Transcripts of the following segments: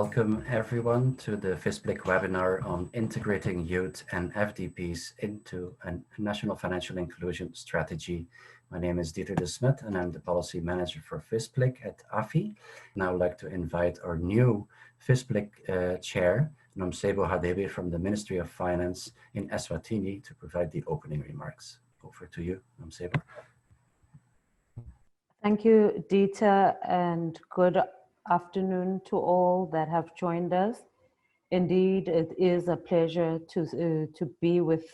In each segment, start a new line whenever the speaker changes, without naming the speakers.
welcome everyone to the FISPLG webinar on integrating youth and FDPs into a national financial inclusion strategy. My name is Dieter Smet and I'm the policy manager for FISPLG at AFI. And I would like to invite our new FISPLG chair, Nomsebo Hadebe from the Ministry of Finance in Eswatini, to provide the opening remarks. Over to you, Nomsebo.
Thank you, Dieter, and good afternoon to all that have joined us. Indeed, it is a pleasure to be with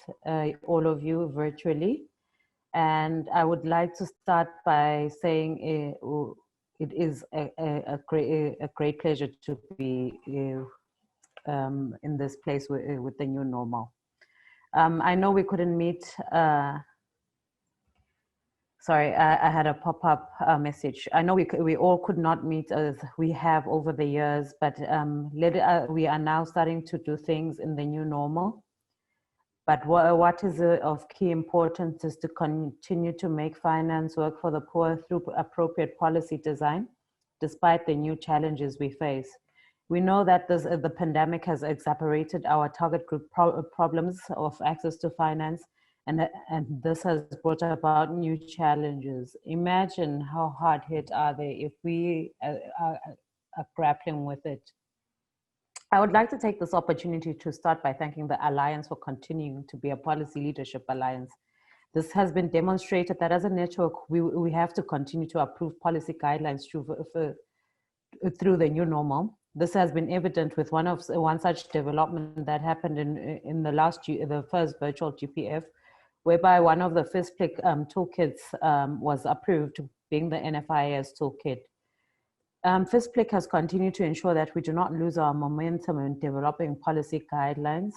all of you virtually. And I would like to start by saying it is a great pleasure to be in this place with the new normal. I know we couldn't meet. Sorry, I had a pop-up message. I know we all could not meet as we have over the years, but we are now starting to do things in the new normal. But what is of key importance is to continue to make finance work for the poor through appropriate policy design, despite the new challenges we face. We know that the pandemic has exacerbated our target group problems of access to finance, and this has brought about new challenges. Imagine how hard hit are they if we are grappling with it. I would like to take this opportunity to start by thanking the Alliance for continuing to be a policy leadership alliance. This has been demonstrated that as a network, we have to continue to approve policy guidelines through the new normal. This has been evident with one such development that happened in the last year, the first virtual GPF, whereby one of the FISPLG toolkits was approved, being the NFIS toolkit. FISPLG has continued to ensure that we do not lose our momentum in developing policy guidelines,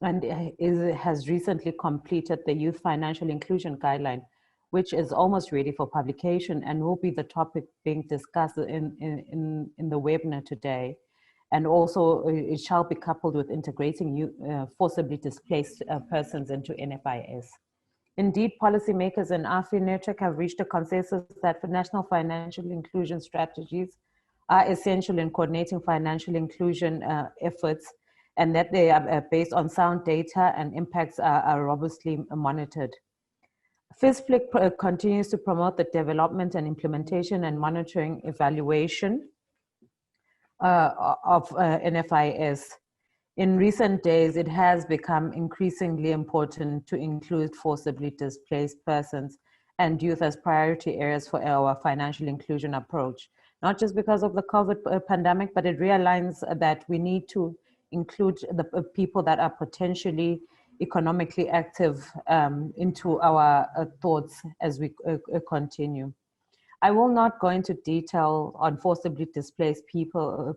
and it has recently completed the Youth Financial Inclusion Guideline, which is almost ready for publication and will be the topic being discussed in the webinar today. And also it shall be coupled with integrating forcibly displaced persons into NFIS. Indeed, policymakers and AFI network have reached a consensus that for national financial inclusion strategies are essential in coordinating financial inclusion efforts, and that they are based on sound data and impacts are robustly monitored. FISPLG continues to promote the development and implementation and monitoring evaluation of NFIS. In recent days, it has become increasingly important to include forcibly displaced persons and youth as priority areas for our financial inclusion approach, not just because of the COVID pandemic, but it realigns that we need to include the people that are potentially economically active into our thoughts as we continue. I will not go into detail on forcibly displaced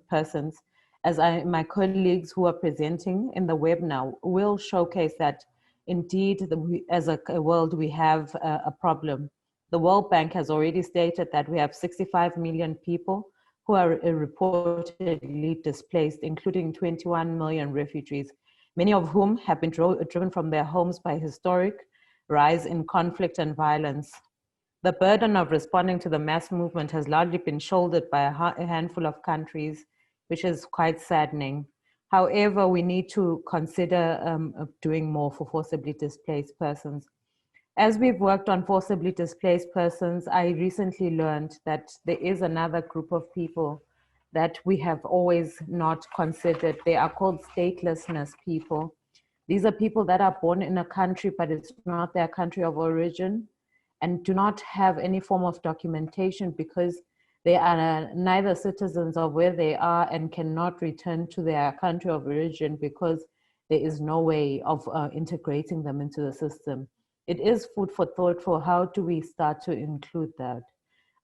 persons, as my colleagues who are presenting in the webinar will showcase that indeed, as a world, we have a problem. The World Bank has already stated that we have 65 million people who are reportedly displaced, including 21 million refugees, many of whom have been driven from their homes by historic rise in conflict and violence. The burden of responding to the mass movement has largely been shouldered by a handful of countries, which is quite saddening. However, we need to consider doing more for forcibly displaced persons. As we've worked on forcibly displaced persons, I recently learned that there is another group of people that we have always not considered. They are called statelessness people. These are people that are born in a country, but it's not their country of origin, and do not have any form of documentation because they are neither citizens of where they are and cannot return to their country of origin because there is no way of integrating them into the system. It is food for thought for how do we start to include that.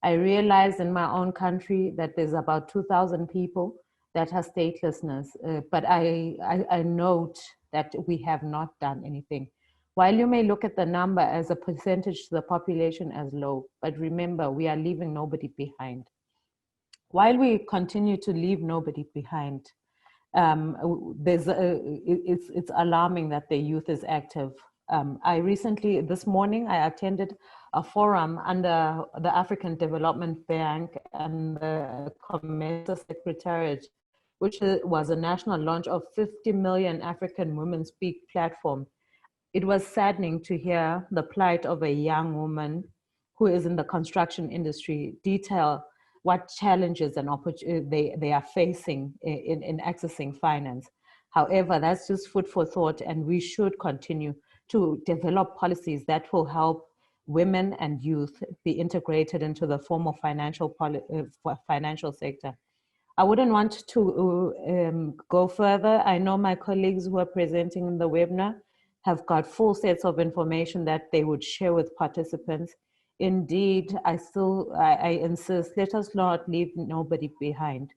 I realized in my own country that there's about 2,000 people that have statelessness, but I note that we have not done anything. While you may look at the number as a percentage to the population as low, but remember, we are leaving nobody behind. While we continue to leave nobody behind, it's alarming that the youth is active. This morning, I attended a forum under the African Development Bank and the Commerce Secretariat which was a national launch of 50 million African Women Speak platform. It was saddening to hear the plight of a young woman who is in the construction industry detail what challenges and opportunities they are facing in accessing finance. However, that's just food for thought, and we should continue to develop policies that will help women and youth be integrated into the formal financial sector. I wouldn't want to go further. I know my colleagues who are presenting in the webinar have got full sets of information that they would share with participants. Indeed, I insist, let us not leave nobody behind.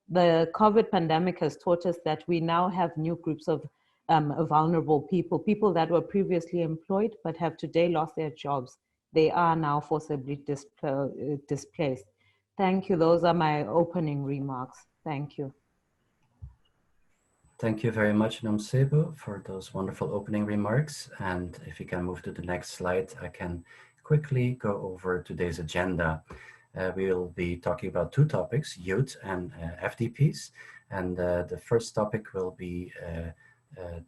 The COVID pandemic has taught us that we now have new groups of vulnerable people that were previously employed but have today lost their jobs. They are now forcibly displaced. Thank you. Those are my opening remarks. Thank you.
Thank you very much, Nomsebo, for those wonderful opening remarks. And if you can move to the next slide, I can quickly go over today's agenda. We'll be talking about two topics, youth and FDPs. And the first topic will be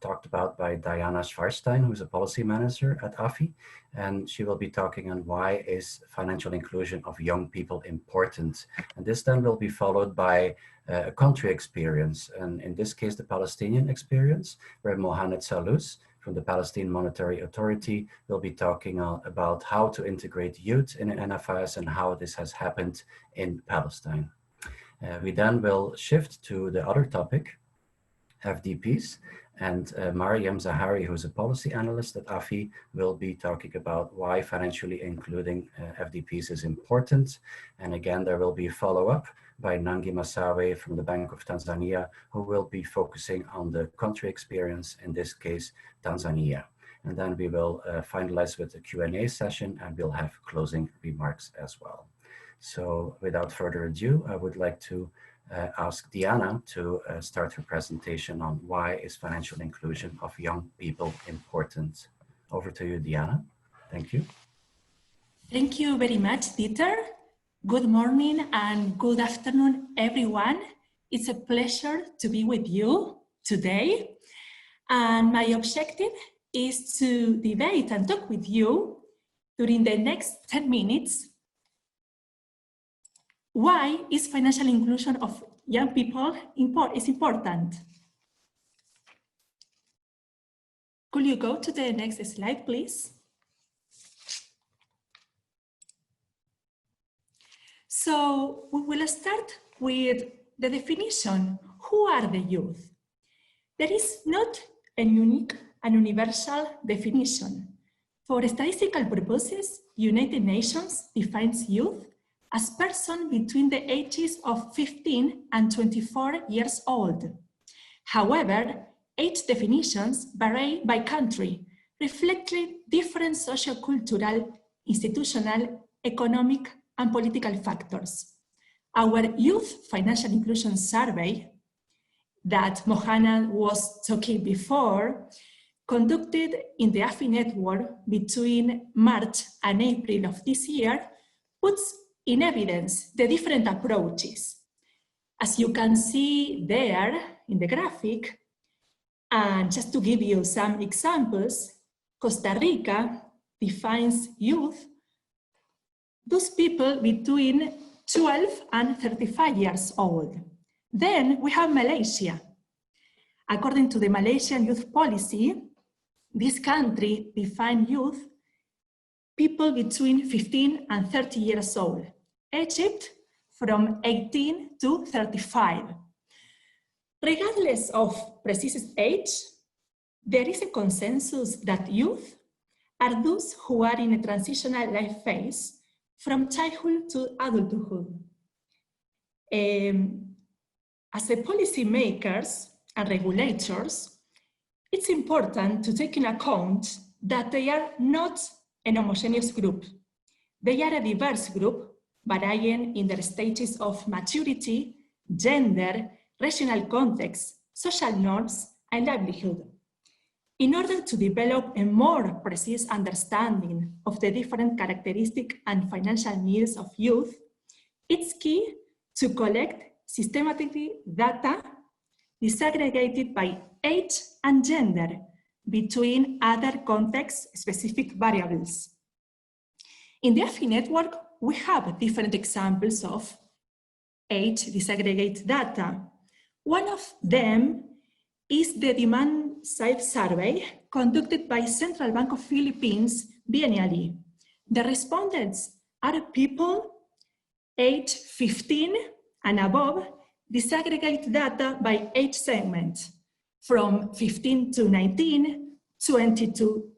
talked about by Diana Schvarstein, who's a policy manager at AFI. And she will be talking on why is financial inclusion of young people important. And this then will be followed by a country experience. And in this case, the Palestinian experience, where Mohanad Salous from the Palestine Monetary Authority will be talking about how to integrate youth in an NFIS and how this has happened in Palestine. We then will shift to the other topic, FDPs, and Mariam Zahari, who's a policy analyst at AFI, will be talking about why financially including FDPs is important. And again, there will be a follow-up by Nangi Massawe from the Bank of Tanzania, who will be focusing on the country experience, in this case, Tanzania. And then we will finalize with a Q&A session, and we'll have closing remarks as well. So without further ado, I would like to ask Diana to start her presentation on why is financial inclusion of young people important. Over to you, Diana. Thank you.
Thank you very much, Dieter. Good morning and good afternoon, everyone. It's a pleasure to be with you today. And my objective is to debate and talk with you during the next 10 minutes. Why is financial inclusion of young people important? Could you go to the next slide, please? So we will start with the definition. Who are the youth? There is not a unique and universal definition. For statistical purposes, United Nations defines youth as person between the ages of 15 and 24 years old. However, age definitions vary by country, reflecting different socio-cultural, institutional, economic, and political factors. Our Youth Financial Inclusion Survey that Mohanad was talking before, conducted in the AFI network between March and April of this year, puts in evidence the different approaches. As you can see there in the graphic, and just to give you some examples, Costa Rica defines youth, those people between 12 and 35 years old. Then we have Malaysia. According to the Malaysian youth policy, this country defines youth people between 15 and 30 years old. Egypt from 18 to 35. Regardless of precise age, there is a consensus that youth are those who are in a transitional life phase from childhood to adulthood. As a policymakers and regulators, it's important to take into account that they are not an homogeneous group. They are a diverse group, varying in their stages of maturity, gender, regional context, social norms, and livelihood. In order to develop a more precise understanding of the different characteristics and financial needs of youth, it's key to collect systematically data disaggregated by age and gender between other context-specific variables. In the FI network, we have different examples of age disaggregate data. One of them is the demand-side survey conducted by Central Bank of Philippines biennially. The respondents are people age 15 and above, disaggregate data by age segment from 15 to 19, 20 to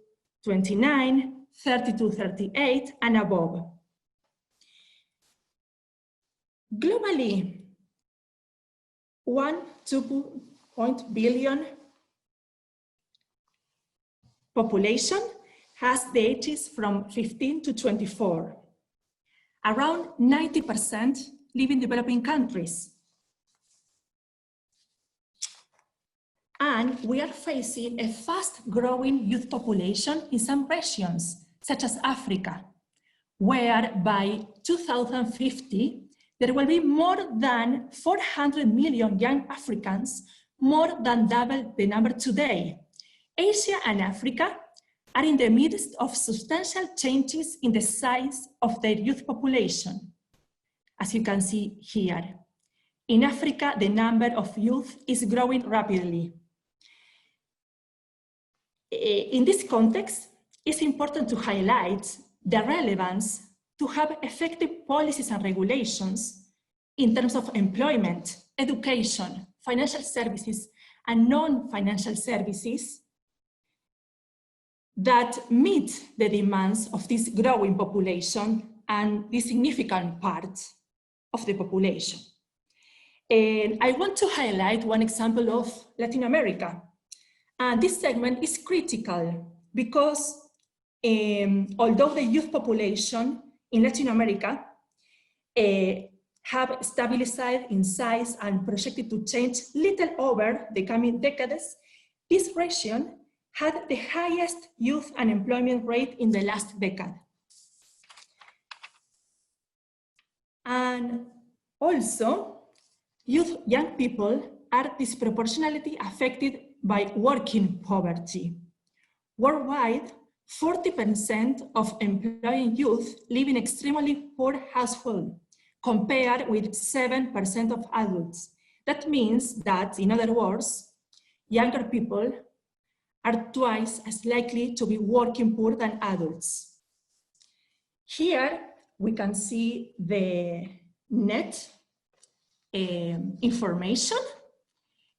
29, 30 to 38, and above. Globally, 1.2 billion population has the ages from 15 to 24. Around 90% live in developing countries. And we are facing a fast-growing youth population in some regions, such as Africa, where by 2050, there will be more than 400 million young Africans, more than double the number today. Asia and Africa are in the midst of substantial changes in the size of their youth population, as you can see here. In Africa, the number of youth is growing rapidly. In this context, it's important to highlight the relevance to have effective policies and regulations in terms of employment, education, financial services, and non-financial services that meet the demands of this growing population and this significant part of the population. And I want to highlight one example of Latin America. And this segment is critical because although the youth population in Latin America have stabilized in size and projected to change little over the coming decades, this region had the highest youth unemployment rate in the last decade. And also, young people are disproportionately affected by working poverty. Worldwide, 40% of employing youth live in extremely poor households, compared with 7% of adults. That means that, in other words, younger people are twice as likely to be working poor than adults. Here, we can see the net information.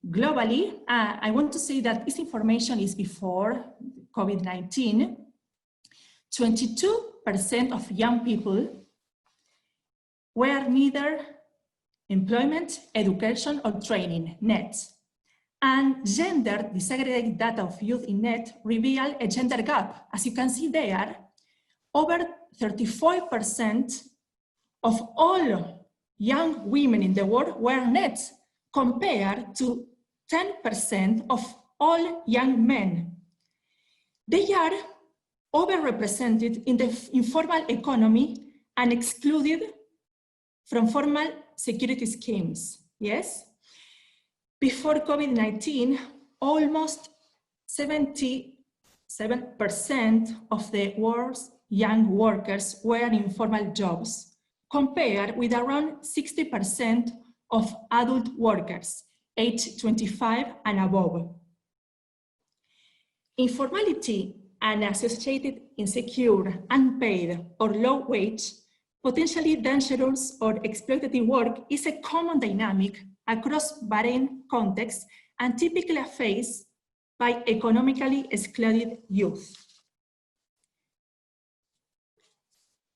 Globally, I want to say that this information is before COVID-19. 22% of young people were neither employment, education, or training, net. And gender disaggregated data of youth in net reveal a gender gap. As you can see there, over 35% of all young women in the world were net, compared to 10% of all young men. They are overrepresented in the informal economy and excluded from formal security schemes, yes? Before COVID-19, almost 77% of the world's young workers were in informal jobs, compared with around 60% of adult workers, age 25 and above. Informality and associated insecure, unpaid, or low wage, potentially dangerous or exploitative work is a common dynamic across varying contexts and typically faced by economically excluded youth.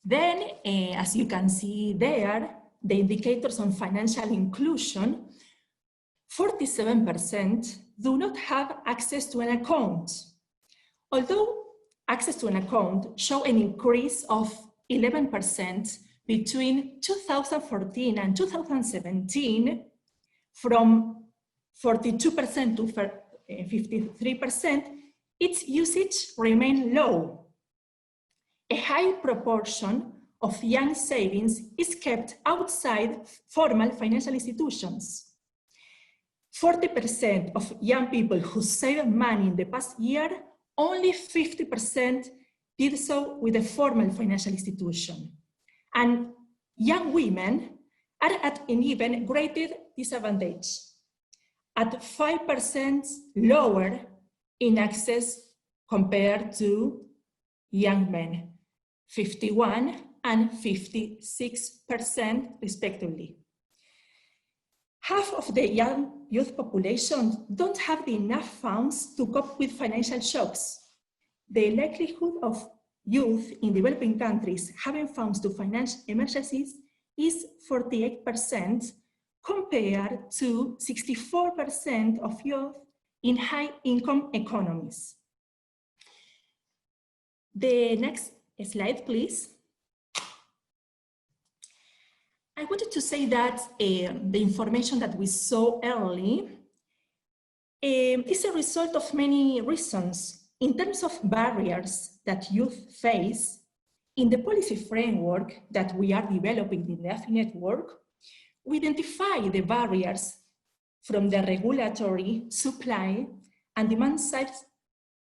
Then, as you can see there, the indicators on financial inclusion, 47% do not have access to an account. Although access to an account show an increase of 11% between 2014 and 2017, from 42% to 53%, its usage remained low. A high proportion of young savings is kept outside formal financial institutions. 40% of young people who saved money in the past year, only 50% did so with a formal financial institution. And young women are at an even greater disadvantage, at 5% lower in access compared to young men, 51 and 56% respectively. Half of the young youth population don't have enough funds to cope with financial shocks. The likelihood of youth in developing countries having funds to finance emergencies is 48% compared to 64% of youth in high-income economies. The next slide, please. I wanted to say that the information that we saw early is a result of many reasons. In terms of barriers that youth face, in the policy framework that we are developing in the FI network, we identify the barriers from the regulatory, supply, and demand sides,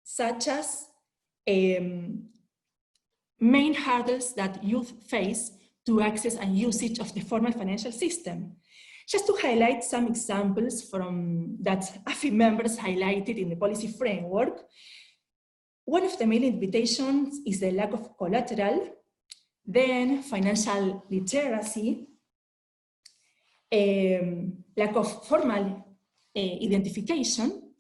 such as main hurdles that youth face to access and usage of the formal financial system. Just to highlight some examples from that AFI members highlighted in the policy framework, one of the main limitations is the lack of collateral, then financial literacy, lack of formal identification,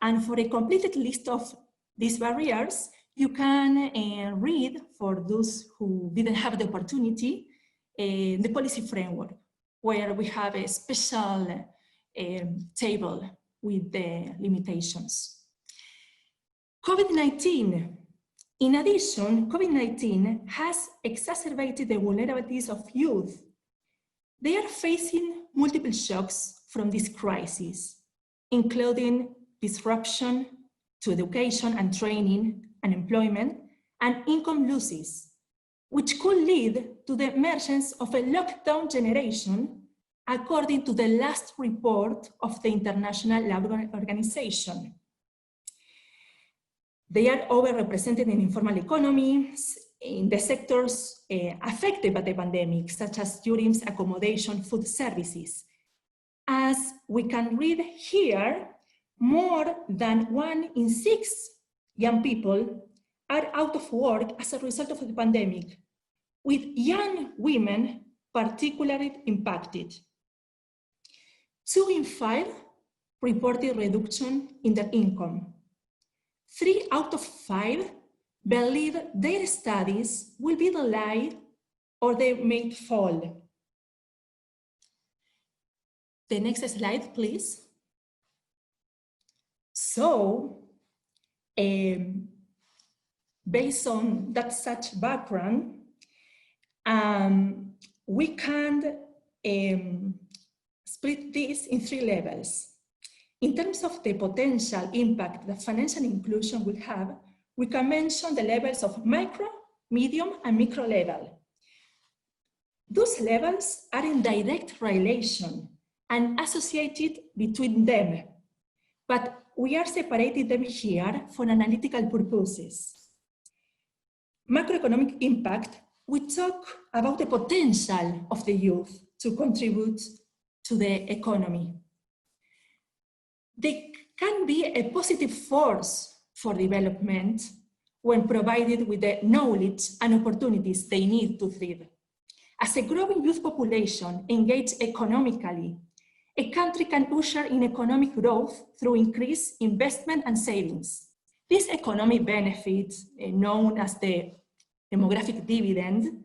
and for a completed list of these barriers, you can read, for those who didn't have the opportunity, the policy framework, where we have a special table with the limitations. COVID-19. In addition, COVID-19 has exacerbated the vulnerabilities of youth. They are facing multiple shocks from this crisis, including disruption to education and training, unemployment, and income losses, which could lead to the emergence of a lockdown generation, according to the last report of the International Labour Organization. They are overrepresented in informal economies, in the sectors affected by the pandemic, such as tourism, accommodation, food services. As we can read here, more than 1 in 6 young people are out of work as a result of the pandemic, with young women particularly impacted. 2 in 5 reported reduction in their income. 3 out of 5 believe their studies will be delayed or they may fall. The next slide, please. So, based on that such background, we can split this in 3 levels. In terms of the potential impact that financial inclusion will have, we can mention the levels of micro, medium, and micro level. Those levels are in direct relation and associated between them, but we are separating them here for analytical purposes. Macroeconomic impact, we talk about the potential of the youth to contribute to the economy. They can be a positive force for development when provided with the knowledge and opportunities they need to thrive. As a growing youth population engaged economically, a country can usher in economic growth through increased investment and savings. This economic benefit, known as the demographic dividend,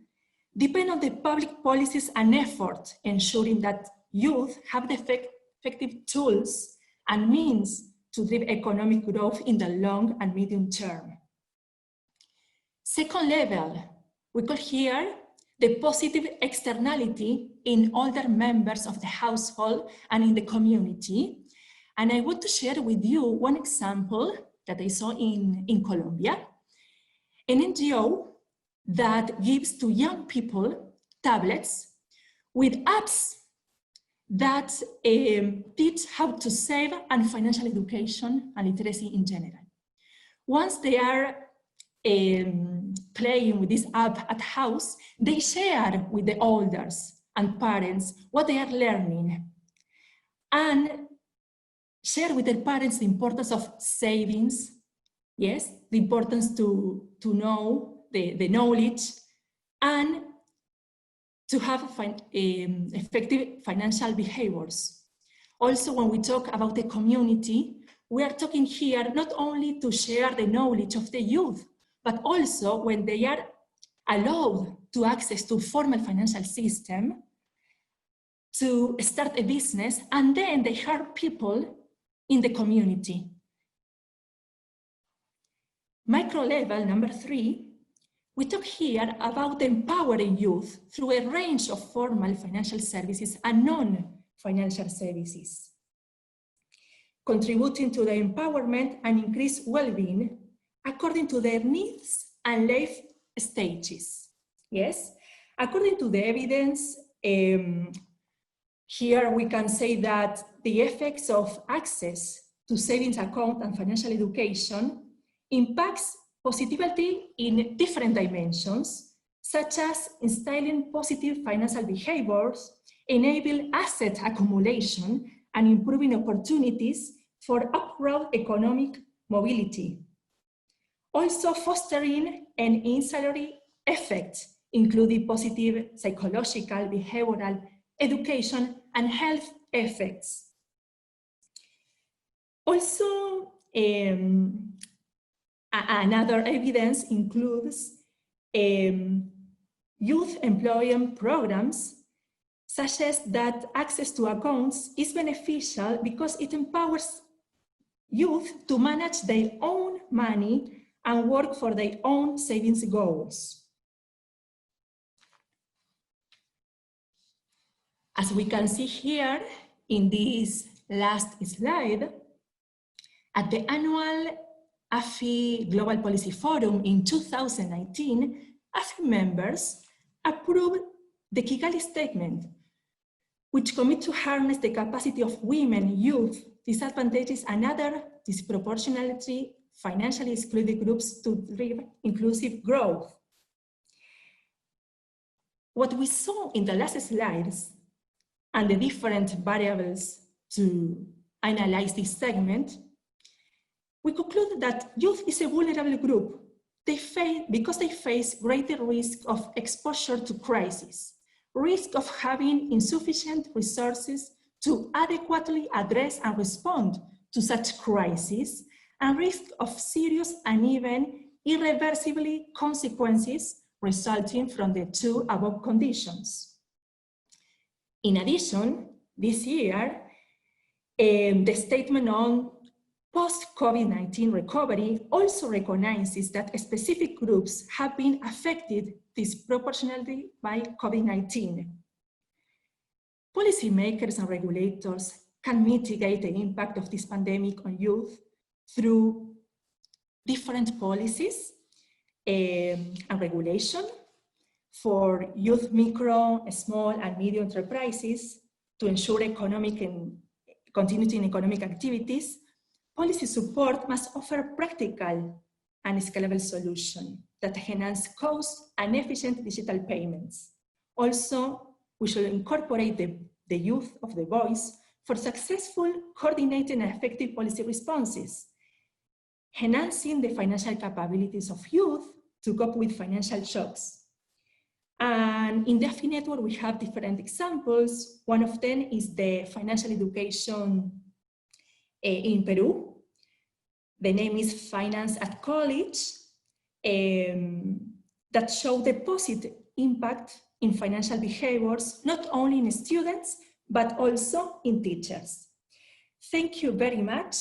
depend on the public policies and effort ensuring that youth have the effective tools and means to drive economic growth in the long and medium term. Second level, we call here the positive externality in older members of the household and in the community. And I want to share with you one example that I saw in Colombia, an NGO that gives to young people tablets with apps that teach how to save and financial education and literacy in general. Once they are playing with this app at house, they share with the elders and parents what they are learning and share with their parents the importance of savings, yes, the importance to know the knowledge and to have effective financial behaviors. Also, when we talk about the community, we are talking here not only to share the knowledge of the youth, but also when they are allowed to access to formal financial system, to start a business, and then they help people in the community. Micro level, number 3, we talk here about empowering youth through a range of formal financial services and non-financial services, contributing to the empowerment and increased well-being according to their needs and life stages. Yes, according to the evidence, here we can say that the effects of access to savings account and financial education impacts positivity in different dimensions, such as instilling positive financial behaviors, enable asset accumulation, and improving opportunities for upward economic mobility. Also fostering an ancillary effect, including positive psychological, behavioral, education, and health effects. Also, another evidence includes youth employment programs, such as that access to accounts is beneficial because it empowers youth to manage their own money and work for their own savings goals. As we can see here in this last slide, at the annual AFI Global Policy Forum in 2019, AFI members approved the Kigali Statement, which commit to harness the capacity of women, youth, disadvantaged and other disproportionately financially excluded groups to drive inclusive growth. What we saw in the last slides and the different variables to analyze this segment, we conclude that youth is a vulnerable group because they face greater risk of exposure to crisis, risk of having insufficient resources to adequately address and respond to such crises, and risk of serious and even irreversible consequences resulting from the two above conditions. In addition, this year, the statement on post-COVID-19 recovery also recognizes that specific groups have been affected disproportionately by COVID-19. Policymakers and regulators can mitigate the impact of this pandemic on youth through different policies and regulation for youth, micro, small, and medium enterprises to ensure economic and continuity in economic activities. Policy support must offer practical and scalable solutions that enhance cost and efficient digital payments. Also, we should incorporate the youth of the voice for successful, coordinated, and effective policy responses, enhancing the financial capabilities of youth to cope with financial shocks. And in the AFI network, we have different examples. One of them is the financial education in Peru. The name is Finance at College, that show the positive impact in financial behaviors, not only in students, but also in teachers. Thank you very much.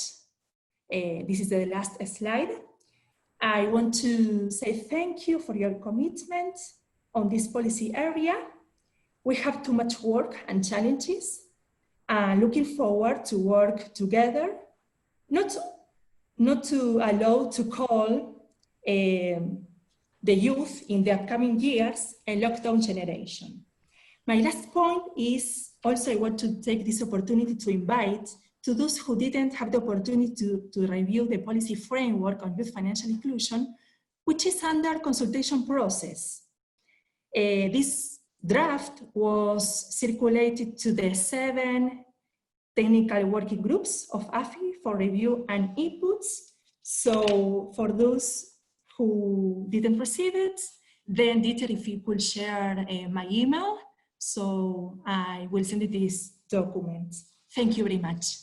This is the last slide. I want to say thank you for your commitment on this policy area. We have too much work and challenges. Looking forward to work together, not to allow to call the youth in the upcoming years a lockdown generation. My last point is also I want to take this opportunity to invite to those who didn't have the opportunity to review the policy framework on youth financial inclusion, which is under consultation process. This draft was circulated to the 7 technical working groups of AFI for review and inputs. So for those who didn't receive it, then Dieter, if you could share my email, so I will send you this document. Thank you very much.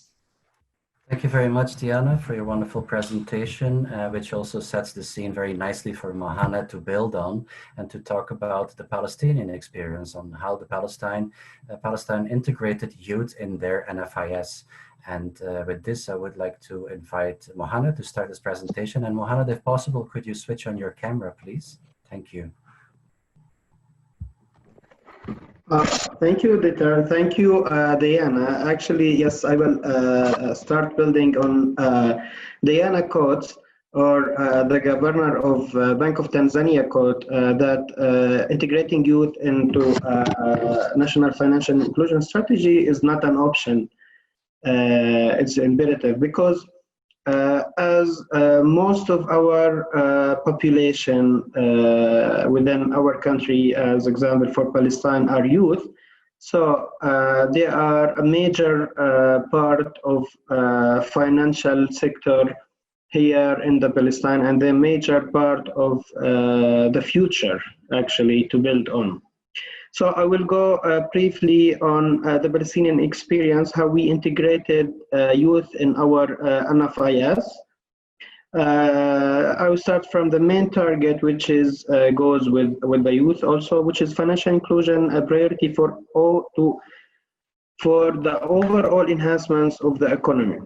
Thank you very much, Diana, for your wonderful presentation, which also sets the scene very nicely for Mohanad to build on and to talk about the Palestinian experience on how the Palestine integrated youth in their NFIS. And with this, I would like to invite Mohanad to start his presentation. And Mohanad, if possible, could you switch on your camera, please? Thank you.
Thank you, Dieter. Thank you, Diana. Actually, yes, I will start building on Diana quotes, or the governor of Bank of Tanzania quote, that integrating youth into national financial inclusion strategy is not an option. It's imperative, because as most of our population within our country, as example for Palestine, are youth, so they are a major part of financial sector here in the Palestine, and they're a major part of the future, actually, to build on. So I will go briefly on the Palestinian experience, how we integrated youth in our NFIS. I will start from the main target, which is goes with the youth also, which is financial inclusion, a priority for the overall enhancements of the economy.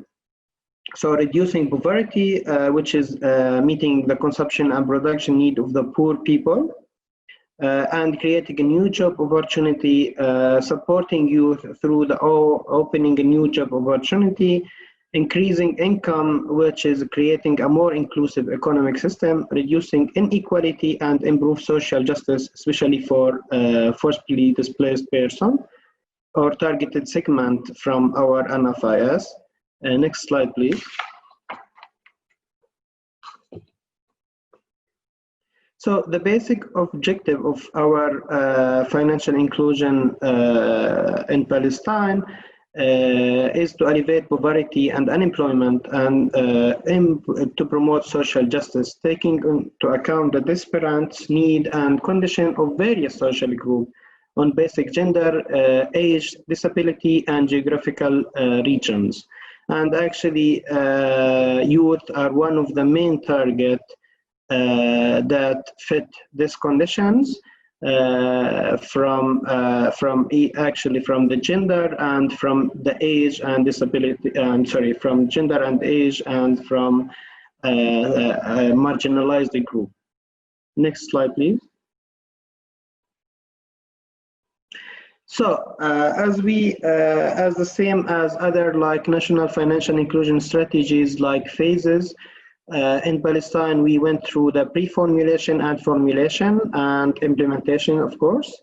So reducing poverty, which is meeting the consumption and production need of the poor people. And creating a new job opportunity, supporting youth through the opening a new job opportunity, increasing income, which is creating a more inclusive economic system, reducing inequality and improve social justice, especially for forcibly displaced person or targeted segment from our NFIS. Next slide, please. So the basic objective of our financial inclusion in Palestine is to alleviate poverty and unemployment, and to promote social justice, taking into account the disparate need and condition of various social groups on basic gender, age, disability, and geographical regions. And actually, youth are one of the main targets that fit these conditions from the gender and from the age and disability, from gender and age and from a marginalized group. Next slide, please. So as the same as other like national financial inclusion strategies like phases, in Palestine, we went through the pre-formulation and formulation and implementation, of course.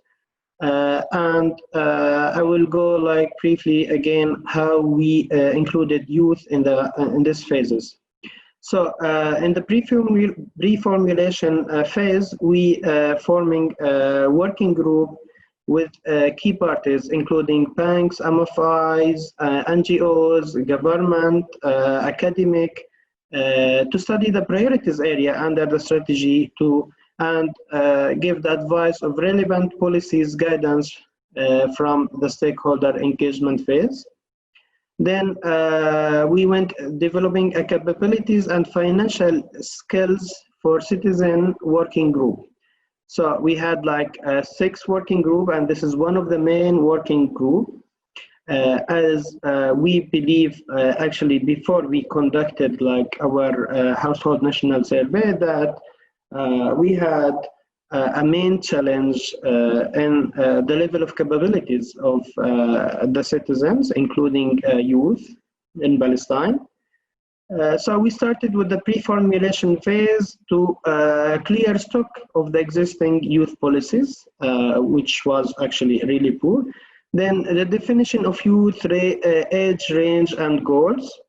And I will go like briefly again how we included youth in these phases. So in the pre-formulation phase, we forming a working group with key parties, including banks, MFIs, NGOs, government, academic, to study the priorities area under the strategy and give the advice of relevant policies guidance from the stakeholder engagement phase. Then we went developing capabilities and financial skills for citizen working group. So we had like 6 working group, and this is one of the main working group. As we believe, actually, before we conducted like our household national survey, that we had a main challenge in the level of capabilities of the citizens, including youth in Palestine. So we started with the pre-formulation phase to clear stock of the existing youth policies, which was actually really poor. Then the definition of youth age range and goals.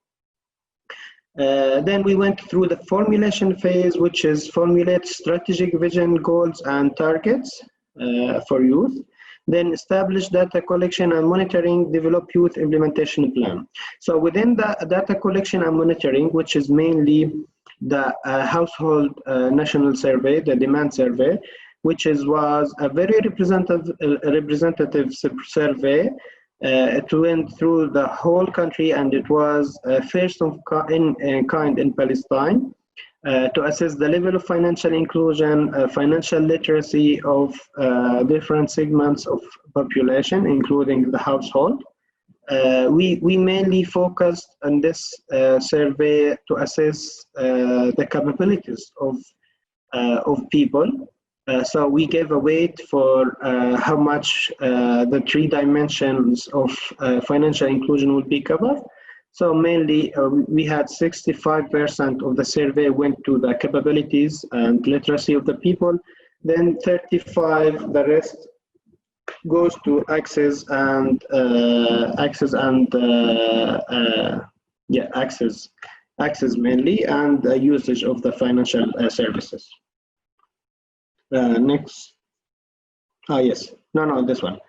Then we went through the formulation phase, which is formulate strategic vision, goals, and targets for youth. Then establish data collection and monitoring, develop youth implementation plan. So within the data collection and monitoring, which is mainly the household national survey, the demand survey, which was a very representative survey. It went through the whole country, and it was first of kind in Palestine. To assess the level of financial inclusion, financial literacy of different segments of population, including the household. We mainly focused on this survey to assess the capabilities of people. So we gave a weight for how much the 3 dimensions of financial inclusion would be covered. So mainly, we had 65% of the survey went to the capabilities and literacy of the people. Then 35, the rest goes to access and access mainly, and usage of the financial services. Next. Yes. No, this one.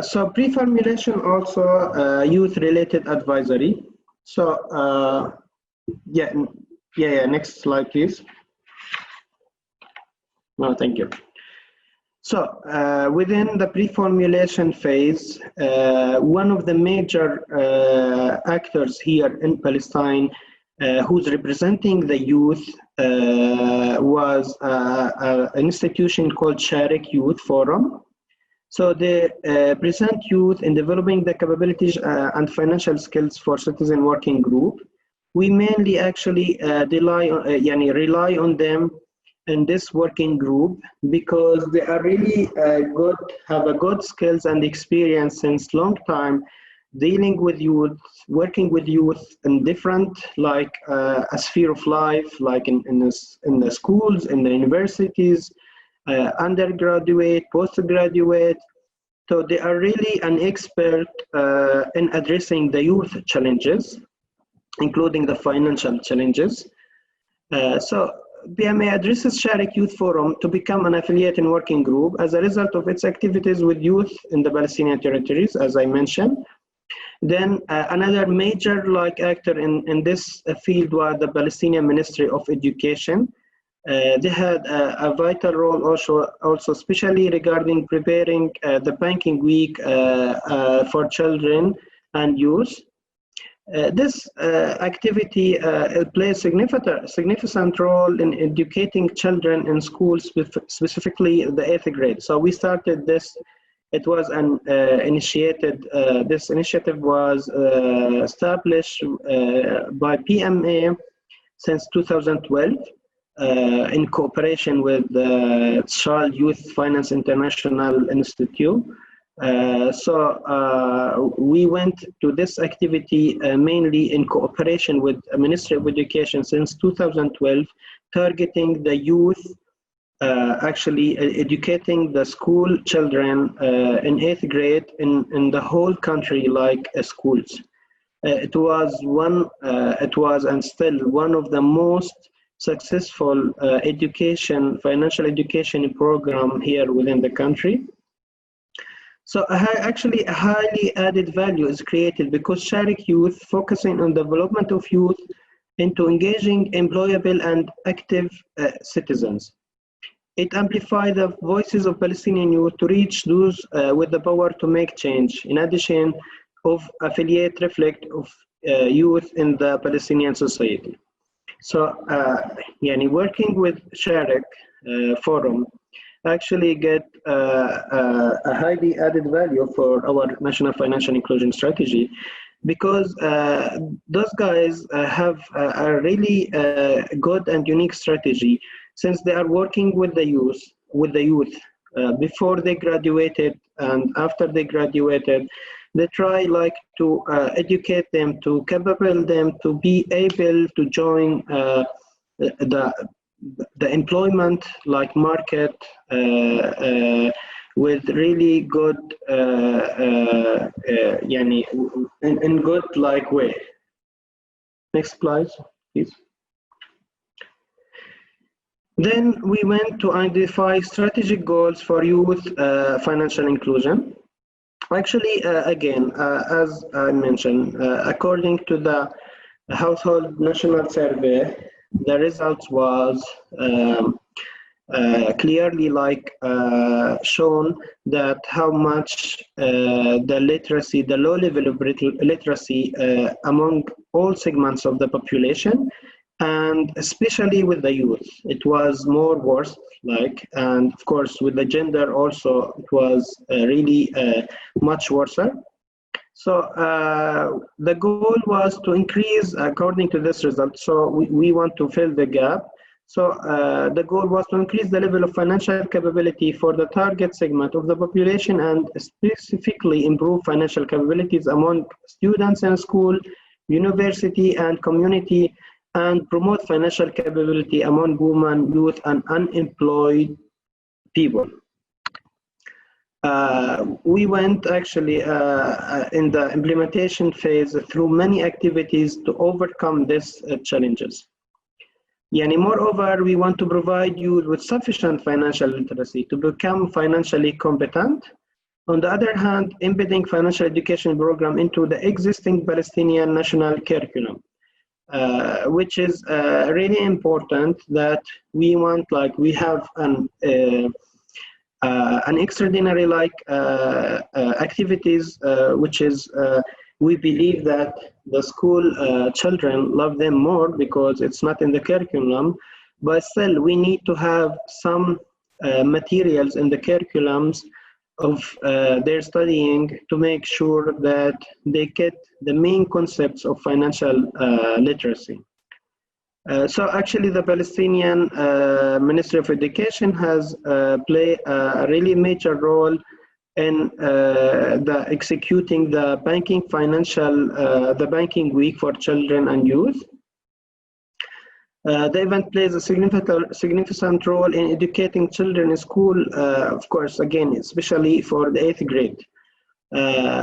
So pre-formulation also youth-related advisory. So yeah. Next slide, please. No, thank you. So within the pre-formulation phase, one of the major actors here in Palestine who's representing the youth was an institution called Sharik Youth Forum. So they present youth in developing the capabilities and financial skills for citizen working group. We mainly actually rely on them in this working group because they are really have a good skills and experience since long time dealing with youth, working with youth in different a sphere of life, like in the schools, in the universities, undergraduate, postgraduate. So they are really an expert in addressing the youth challenges, including the financial challenges. So BMA addresses Sharik Youth Forum to become an affiliate and working group as a result of its activities with youth in the Palestinian territories, as I mentioned. Then another major actor in this field was the Palestinian Ministry of Education. They had a vital role also especially regarding preparing the banking week for children and youth. This activity plays a significant role in educating children in schools, specifically the 8th grade. So we started this. It was this initiative was established by PMA since 2012 in cooperation with the Child Youth Finance International Institute. So we went to this activity mainly in cooperation with the Ministry of Education since 2012, targeting the youth, actually educating the school children in 8th grade in the whole country, schools. It was and still one of the most successful financial education program here within the country. So actually a highly added value is created because Sharik Youth focusing on development of youth into engaging, employable and active citizens. It amplifies the voices of Palestinian youth to reach those with the power to make change. In addition of affiliate reflect of youth in the Palestinian society. So working with Sharik Forum actually get a highly added value for our national financial inclusion strategy, because those guys have a really good and unique strategy, since they are working with the youth before they graduated and after they graduated. they try like to educate them, to capable them to be able to join the employment like market with really good in good like way. Next slide, please. Then we went to identify strategic goals for youth financial inclusion. Actually, again, as I mentioned, according to the Household National Survey, the results was clearly like shown that how much the literacy, the low level of literacy among all segments of the population, and especially with the youth, it was more worse, like, and of course with the gender also, it was really much worse. So the goal was to increase, according to this result, so we want to fill the gap. So the goal was to increase the level of financial capability for the target segment of the population and specifically improve financial capabilities among students in school, university, and community, and promote financial capability among women, youth, and unemployed people. We went actually in the implementation phase through many activities to overcome these challenges. Moreover, we want to provide youth with sufficient financial literacy to become financially competent. On the other hand, embedding financial education program into the existing Palestinian national curriculum, which is really important that we want, like, we have an extraordinary like activities, which is we believe that the school children love them more because it's not in the curriculum, but still we need to have some materials in the curriculums of their studying to make sure that they get the main concepts of financial literacy. So actually the Palestinian Ministry of Education has played a really major role in the executing the banking the banking week for children and youth. The event plays a significant role in educating children in school, of course, again, especially for the 8th grade.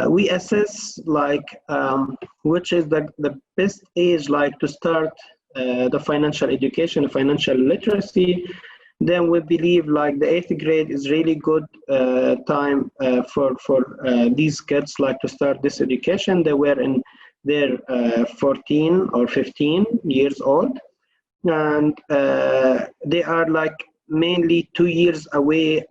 We assess like which is the best age like to start the financial education, financial literacy. Then we believe like the 8th grade is really good time for these kids like to start this education. They were in their 14 or 15 years old, and they are like mainly 2 years away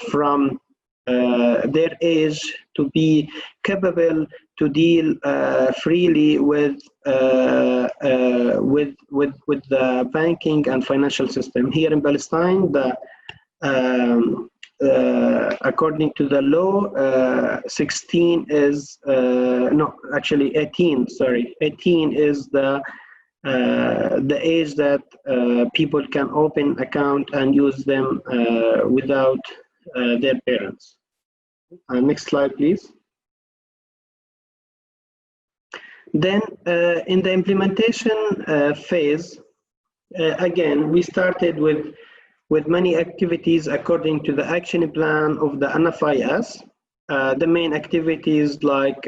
from their age to be capable to deal freely with the banking and financial system here in Palestine. According to the law, 16 is no, actually 18. Sorry, 18 is the age that people can open account and use them without their parents. Next slide, please. Then in the implementation phase, again, we started with many activities according to the action plan of the NFIS. The main activities like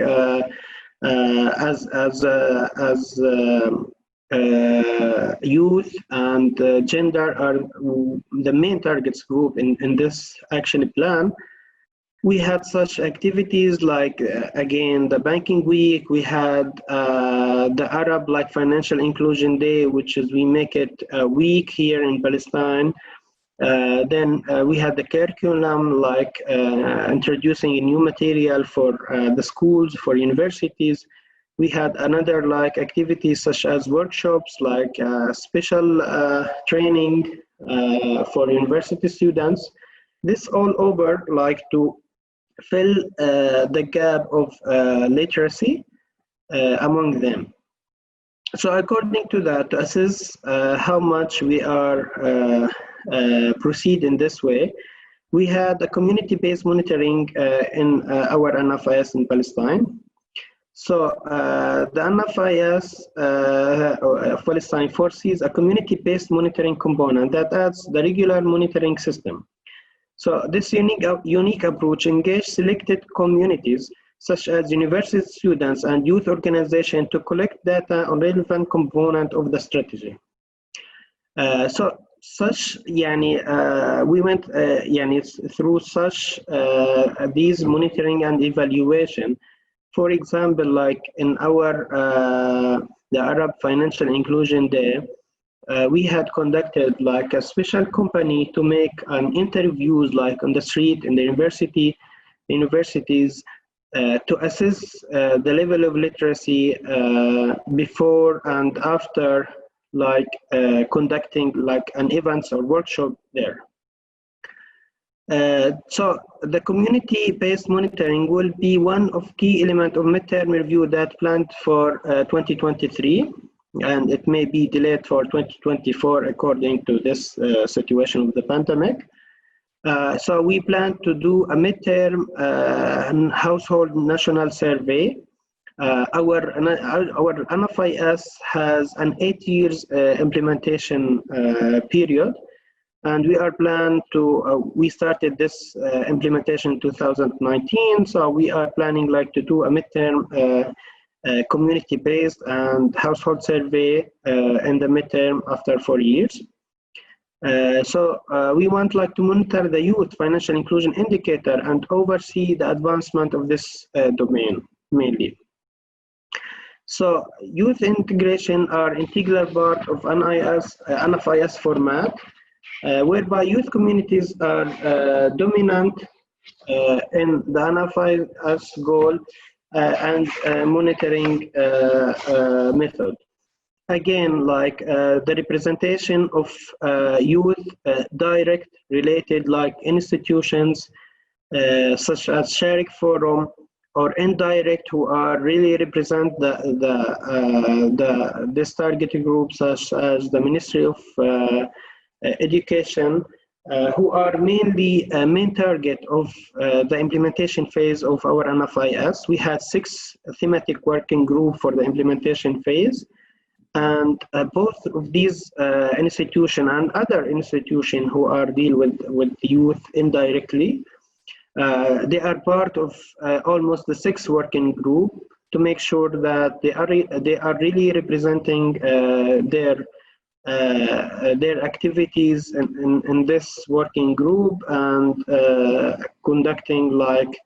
youth and gender are the main targets group in this action plan. We had such activities like, again, the banking week. We had the Arab like financial inclusion day, which is we make it a week here in Palestine. Then we had the curriculum like introducing a new material for the schools, for universities. We had another like activities such as workshops, like special training for university students. This all over like to fill the gap of literacy among them. So according to that, to assess how much we are proceed in this way, we had a community-based monitoring in our NFIS in Palestine. So the NFIS Palestine foresees a community-based monitoring component that adds the regular monitoring system. So this unique approach engaged selected communities such as university students and youth organizations to collect data on relevant component of the strategy. We went through such these monitoring and evaluation. For example, like in our the Arab Financial Inclusion Day, we had conducted like a special company to make interviews like on the street in the universities to assess the level of literacy before and after like conducting like an events or workshop there. So the community-based monitoring will be one of key elements of midterm review that planned for 2023, and it may be delayed for 2024 according to this situation of the pandemic. So we plan to do a midterm household national survey. Our NFIS has an 8 years implementation period, and we are planned to, we started this implementation in 2019, so we are planning like to do a midterm community-based and household survey in the midterm after 4 years. We want like to monitor the youth financial inclusion indicator and oversee the advancement of this domain mainly. So youth integration are integral part of NFIS format, whereby youth communities are dominant in the NFIS goal and monitoring method. Again, like the representation of youth direct related like institutions such as Sharik Forum, or indirect who are really represent this target group such as the Ministry of Education, who are mainly a main target of the implementation phase of our NFIS. We had 6 thematic working groups for the implementation phase. And both of these institutions and other institutions who are deal with youth indirectly, they are part of almost the 6 working group to make sure that they are really representing their activities in this working group and conducting like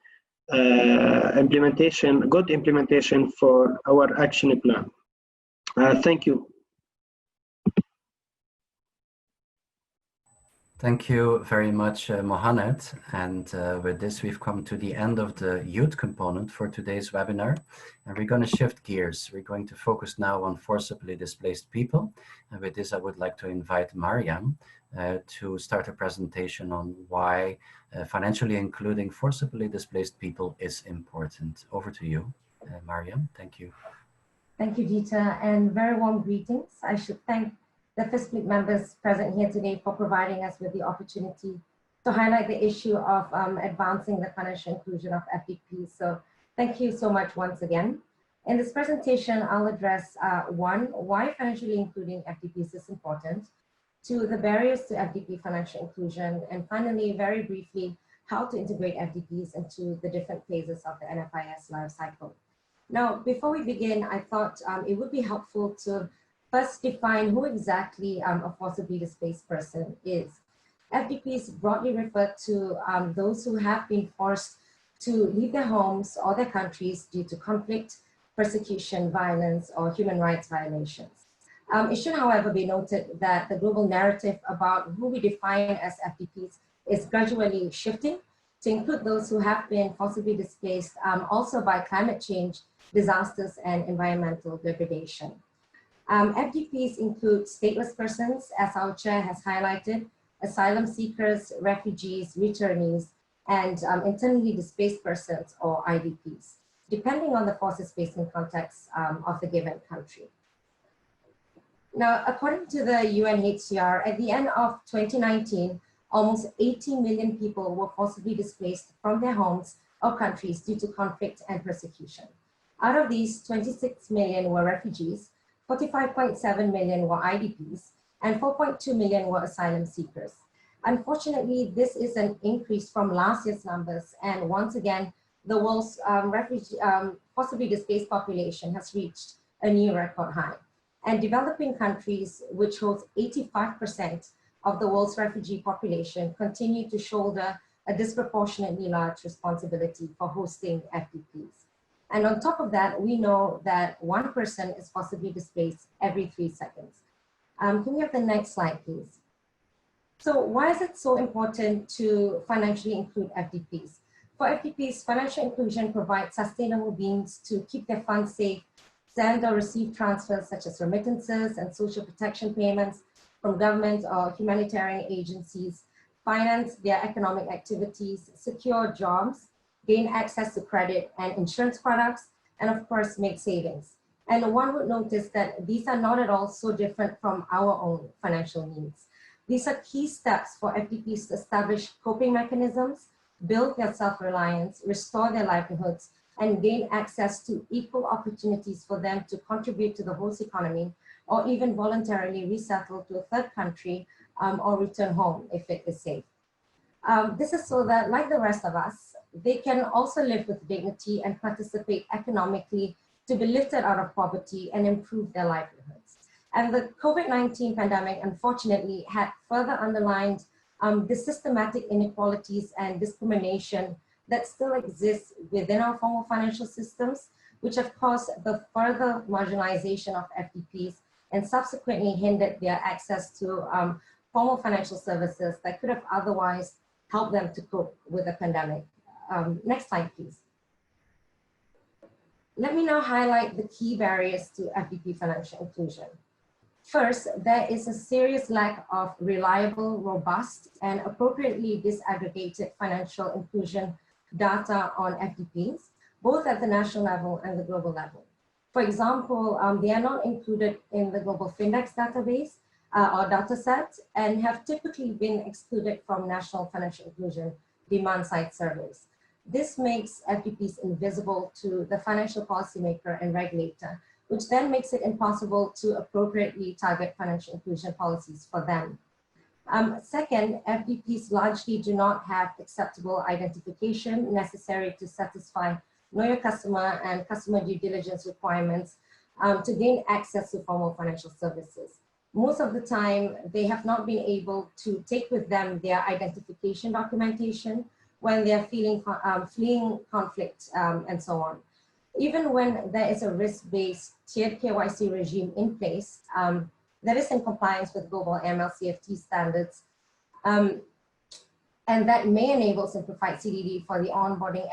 good implementation for our action plan. Thank you.
Thank you very much, Mohanad. And with this, we've come to the end of the youth component for today's webinar. And we're going to shift gears. We're going to focus now on forcibly displaced people. And with this, I would like to invite Mariam to start a presentation on why financially including forcibly displaced people is important. Over to you, Mariam. Thank you.
Thank you, Dieter, and very warm greetings. I should thank the FISPLG members present here today for providing us with the opportunity to highlight the issue of advancing the financial inclusion of FDPs. So thank you so much once again. In this presentation, I'll address 1, why financially including FDPs is important, 2, the barriers to FDP financial inclusion, and finally, very briefly, how to integrate FDPs into the different phases of the NFIS life cycle. Now, before we begin, I thought it would be helpful to first define who exactly a forcibly displaced person is. FDPs broadly refer to those who have been forced to leave their homes or their countries due to conflict, persecution, violence, or human rights violations. It should, however, be noted that the global narrative about who we define as FDPs is gradually shifting to include those who have been forcibly displaced also by climate change, disasters, and environmental degradation. FDPs include stateless persons, as our chair has highlighted, asylum seekers, refugees, returnees, and internally displaced persons, or IDPs, depending on the forced displacement context of the given country. Now, according to the UNHCR, at the end of 2019, almost 80 million people were forcibly displaced from their homes or countries due to conflict and persecution. Out of these, 26 million were refugees, 45.7 million were IDPs, and 4.2 million were asylum seekers. Unfortunately, this is an increase from last year's numbers, and once again, the world's forcibly displaced population has reached a new record high. And developing countries, which holds 85% of the world's refugee population, continue to shoulder a disproportionately large responsibility for hosting FDPs. And on top of that, we know that one person is forcibly displaced every 3 seconds. Can we have the next slide, please? So why is it so important to financially include FDPs? For FDPs, financial inclusion provides sustainable means to keep their funds safe, send or receive transfers such as remittances and social protection payments from government or humanitarian agencies, finance their economic activities, secure jobs, gain access to credit and insurance products, and of course, make savings. And one would notice that these are not at all so different from our own financial needs. These are key steps for FDPs to establish coping mechanisms, build their self-reliance, restore their livelihoods, and gain access to equal opportunities for them to contribute to the host economy, or even voluntarily resettle to a third country or return home if it is safe. This is so that, like the rest of us, they can also live with dignity and participate economically to be lifted out of poverty and improve their livelihoods. And the COVID-19 pandemic, unfortunately, had further underlined the systematic inequalities and discrimination that still exists within our formal financial systems, which have caused the further marginalization of FDPs and subsequently hindered their access to formal financial services that could have otherwise helped them to cope with the pandemic. Next slide, please. Let me now highlight the key barriers to FDP financial inclusion. First, there is a serious lack of reliable, robust, and appropriately disaggregated financial inclusion data on FDPs, both at the national level and the global level. For example, they are not included in the Global Findex database or dataset and have typically been excluded from national financial inclusion demand-side surveys. This makes FDPs invisible to the financial policymaker and regulator, which then makes it impossible to appropriately target financial inclusion policies for them. Second, FDPs largely do not have acceptable identification necessary to satisfy know your customer and customer due diligence requirements to gain access to formal financial services. Most of the time, they have not been able to take with them their identification documentation when they are fleeing conflict and so on. Even when there is a risk-based tiered KYC regime in place that is in compliance with global AML/CFT standards, and that may enable simplified CDD for the onboarding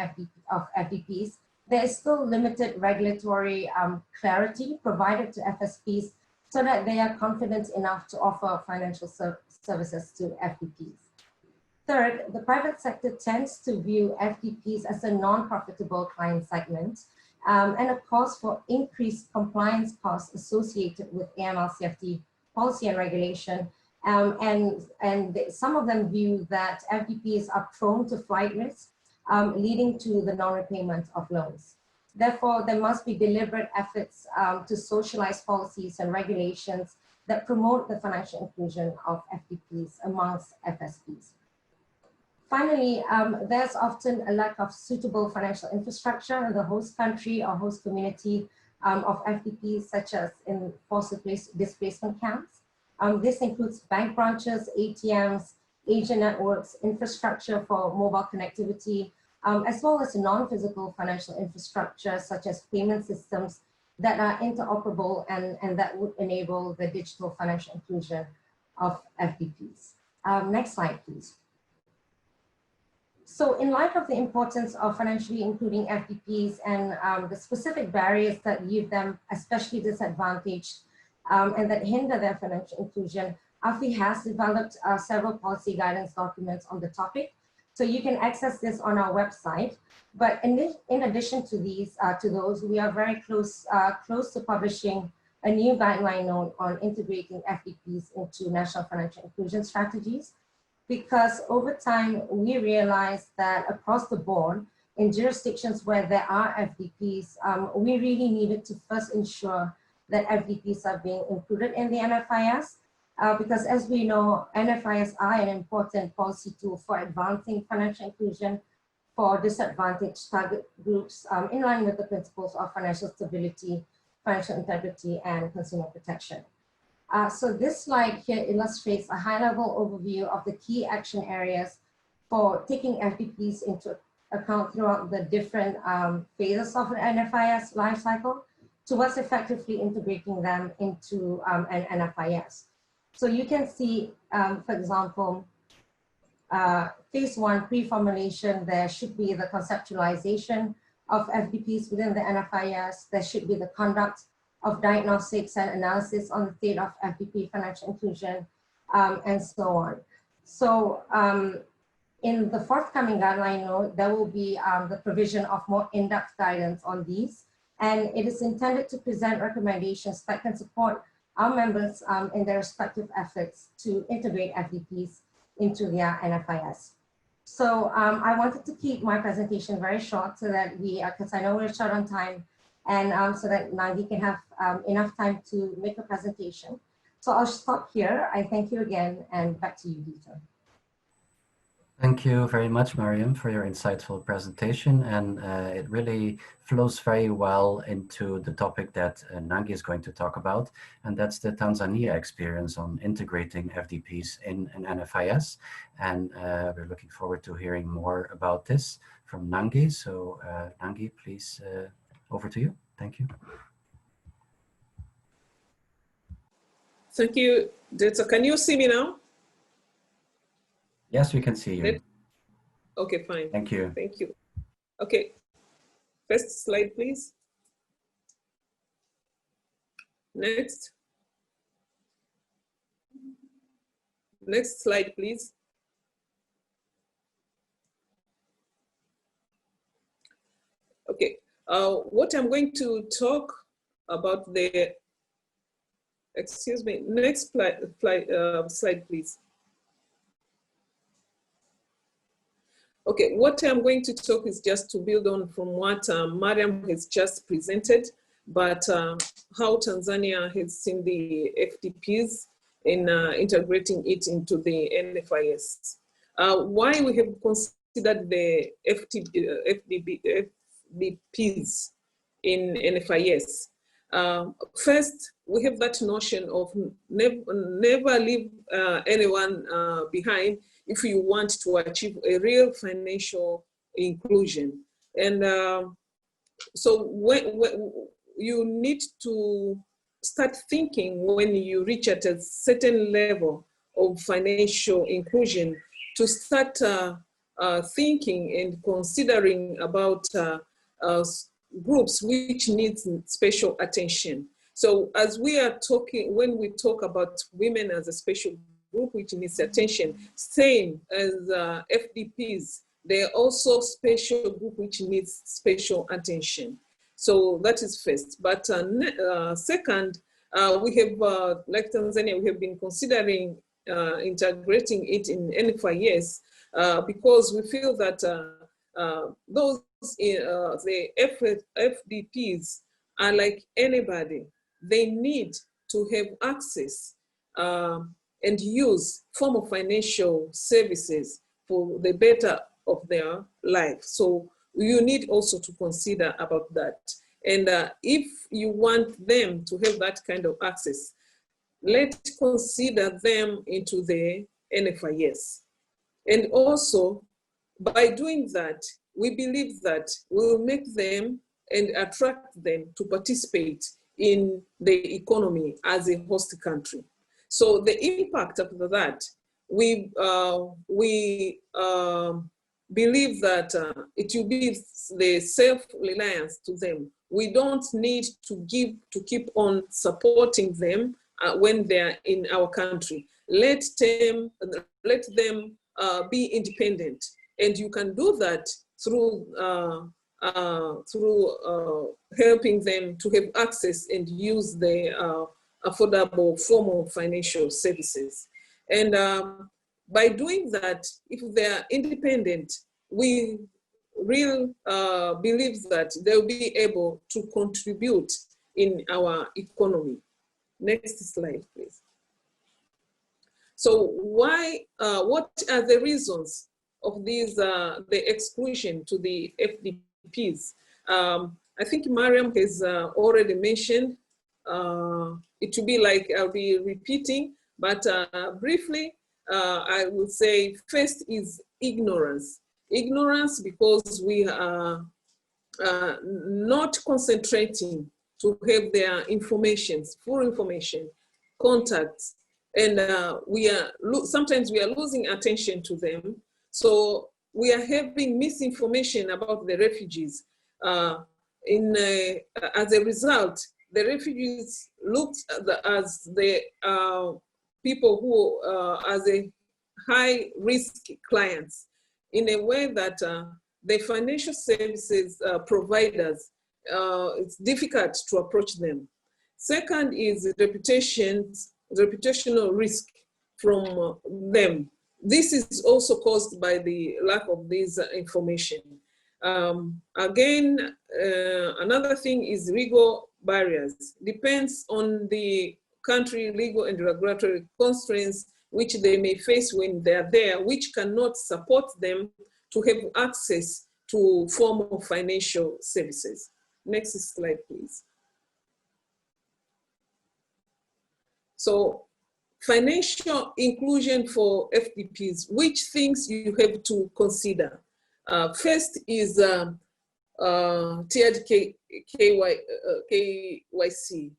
of FDPs, there is still limited regulatory clarity provided to FSPs so that they are confident enough to offer financial services to FDPs. Third, the private sector tends to view FDPs as a non-profitable client segment and a cause for increased compliance costs associated with AML/CFT policy and regulation. And some of them view that FDPs are prone to flight risk, leading to the non-repayment of loans. Therefore, there must be deliberate efforts to socialize policies and regulations that promote the financial inclusion of FDPs amongst FSPs. Finally, there's often a lack of suitable financial infrastructure in the host country or host community of FDPs, such as in forced displacement camps. This includes bank branches, ATMs, agent networks, infrastructure for mobile connectivity, as well as non-physical financial infrastructure, such as payment systems that are interoperable and that would enable the digital financial inclusion of FDPs. Next slide, please. So in light of the importance of financially including FDPs and the specific barriers that leave them especially disadvantaged and that hinder their financial inclusion, AFI has developed several policy guidance documents on the topic. So you can access this on our website. But in addition to these, to those, we are very close to publishing a new guideline note on integrating FDPs into national financial inclusion strategies. because over time we realized that across the board, in jurisdictions where there are FDPs, we really needed to first ensure that FDPs are being included in the NFIS, because as we know, NFIS are an important policy tool for advancing financial inclusion for disadvantaged target groups in line with the principles of financial stability, financial integrity, and consumer protection. So this slide here illustrates a high-level overview of the key action areas for taking FDPs into account throughout the different phases of the NFIS lifecycle towards effectively integrating them into an NFIS. So you can see, for example, phase 1, pre-formulation, there should be the conceptualization of FDPs within the NFIS. There should be the conduct of diagnostics and analysis on the state of FDP financial inclusion, and so on. So in the forthcoming guideline note, there will be the provision of more in-depth guidance on these, and it is intended to present recommendations that can support our members in their respective efforts to integrate FDPs into their NFIS. So I wanted to keep my presentation very short so that because I know we're short on time, and so that Nangi can have enough time to make a presentation. So I'll stop here. I thank you again, and back to you, Dieter.
Thank you very much, Mariam, for your insightful presentation. And it really flows very well into the topic that Nangi is going to talk about, and that's the Tanzania experience on integrating FDPs in an NFIS. And we're looking forward to hearing more about this from Nangi. So Nangi, please, over to you. Thank you.
Thank you, Dieter. Can you see me now?
Yes, we can see you.
Okay, fine.
Thank you.
Thank you. Okay, first slide, please. Next. Next slide, please. Okay, what I'm going to talk about excuse me, next slide, please. Okay, what I'm going to talk is just to build on from what Mariam has just presented, but how Tanzania has seen the FDPs in integrating it into the NFIS. Why we have considered the FDPs in NFIS. First, we have that notion of never leave anyone behind if you want to achieve a real financial inclusion. And so when you need to start thinking when you reach at a certain level of financial inclusion to start thinking and considering about groups which need special attention. So as we are talking, when we talk about women as a special group which needs attention, same as FDPs, they're also special group which needs special attention. So that is first. But second, we have, like Tanzania, we have been considering integrating it in NFIS because we feel that those the FDPs are like anybody. They need to have access and use form of financial services for the better of their life. So you need also to consider about that. And if you want them to have that kind of access, let's consider them into the NFIS. And also, by doing that, we believe that we will make them and attract them to participate in the economy as a host country. So the impact of that, we believe that it will be the self-reliance to them. We don't need to keep on supporting them when they're in our country. Let them be independent, and you can do that through helping them to have access and use the affordable form of financial services. And by doing that, if they are independent, we really believe that they'll be able to contribute in our economy. Next slide, please. So why, what are the reasons of these, the exclusion to the FDPs? I think Mariam has already mentioned, it will be like I'll be repeating, but briefly, I would say first is ignorance. Ignorance because we are not concentrating to have their information, full information, contacts, and sometimes we are losing attention to them. So we are having misinformation about the refugees. As a result, the refugees looked as the people who as a high risk clients, in a way that the financial services providers, it's difficult to approach them. Second is reputational risk from them. This is also caused by the lack of this information. Again, another thing is legal barriers. Depends on the country legal and regulatory constraints which they may face when they're there, which cannot support them to have access to formal financial services. Next slide, please. So financial inclusion for FDPs, which things you have to consider. First is tiered KYC.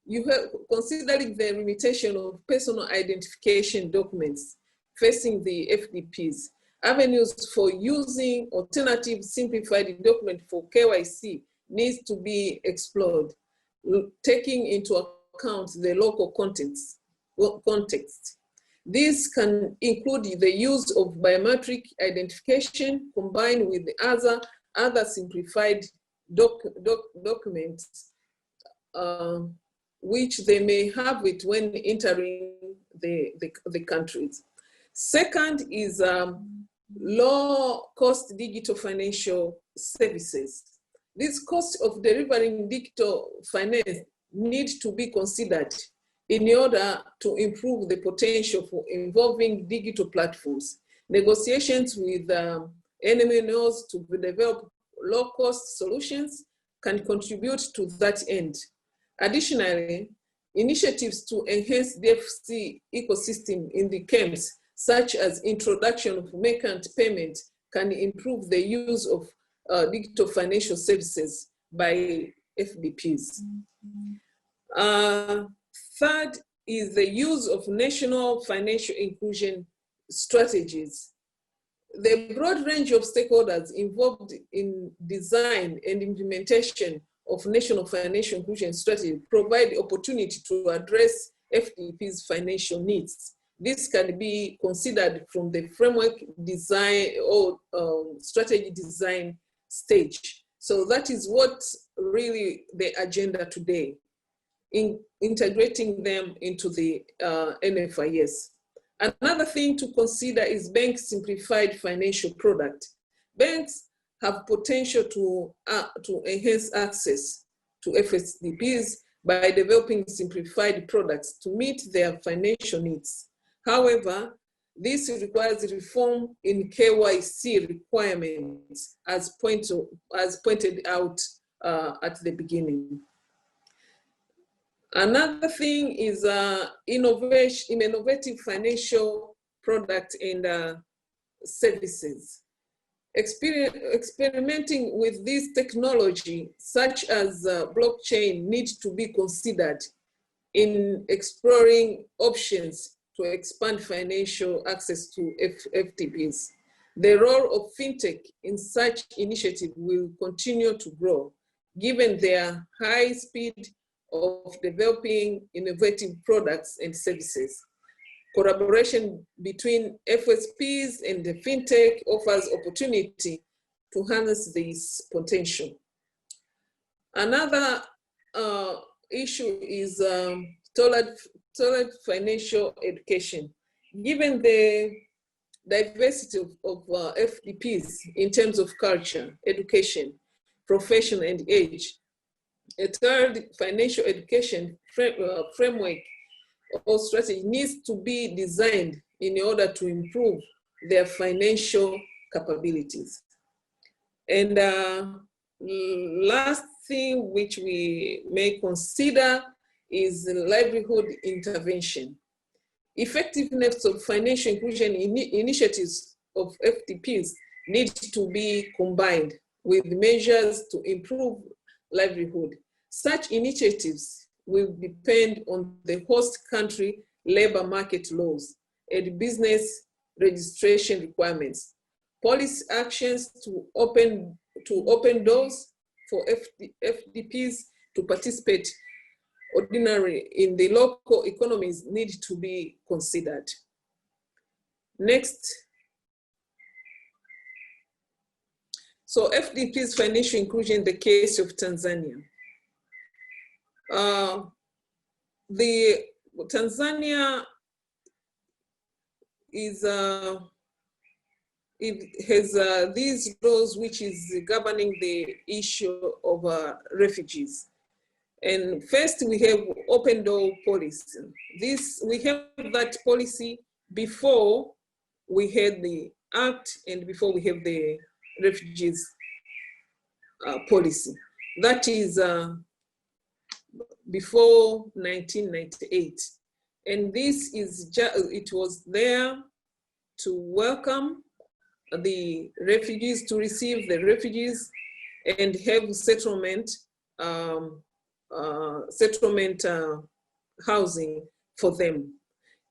You have considering the limitation of personal identification documents facing the FDPs. Avenues for using alternative simplified document for KYC needs to be explored, taking into account the local context. This can include the use of biometric identification combined with other simplified documents which they may have it when entering the countries. Second is low-cost digital financial services. This cost of delivering digital finance needs to be considered in order to improve the potential for involving digital platforms. Negotiations with MNOs to develop low-cost solutions can contribute to that end. Additionally, initiatives to enhance the DFC ecosystem in the camps, such as introduction of merchant payment, can improve the use of digital financial services by FDPs. Third is the use of national financial inclusion strategies. The broad range of stakeholders involved in design and implementation of national financial inclusion strategy provide opportunity to address FDP's financial needs. This can be considered from the framework design or strategy design stage. So that is what really the agenda today, in integrating them into the NFIS. Another thing to consider is bank simplified financial product. Banks have potential to enhance access to FSDPs by developing simplified products to meet their financial needs. However, this requires reform in KYC requirements as pointed out at the beginning. Another thing is innovative financial product and services. Experimenting with this technology, such as blockchain, needs to be considered in exploring options to expand financial access to FTPs. The role of fintech in such initiative will continue to grow, given their high speed of developing innovative products and services. Collaboration between FSPs and the fintech offers opportunity to harness this potential. Another issue is tailored financial education. given the diversity of FDPs in terms of culture, education, profession, and age, a third financial education framework or strategy needs to be designed in order to improve their financial capabilities. And last thing which we may consider is livelihood intervention. Effectiveness of financial inclusion initiatives of FDPs need to be combined with measures to improve livelihood. Such initiatives will depend on the host country labor market laws and business registration requirements. Policy actions to open doors for FDPs to participate ordinarily in the local economies need to be considered. Next. So FDP's financial inclusion in the case of Tanzania. Tanzania is it has these laws which is governing the issue of refugees. And first we have open door policy. We have that policy before we had the act and before we have the refugees policy. That is before 1998. And this is it was there to welcome the refugees, to receive the refugees and have settlement housing for them.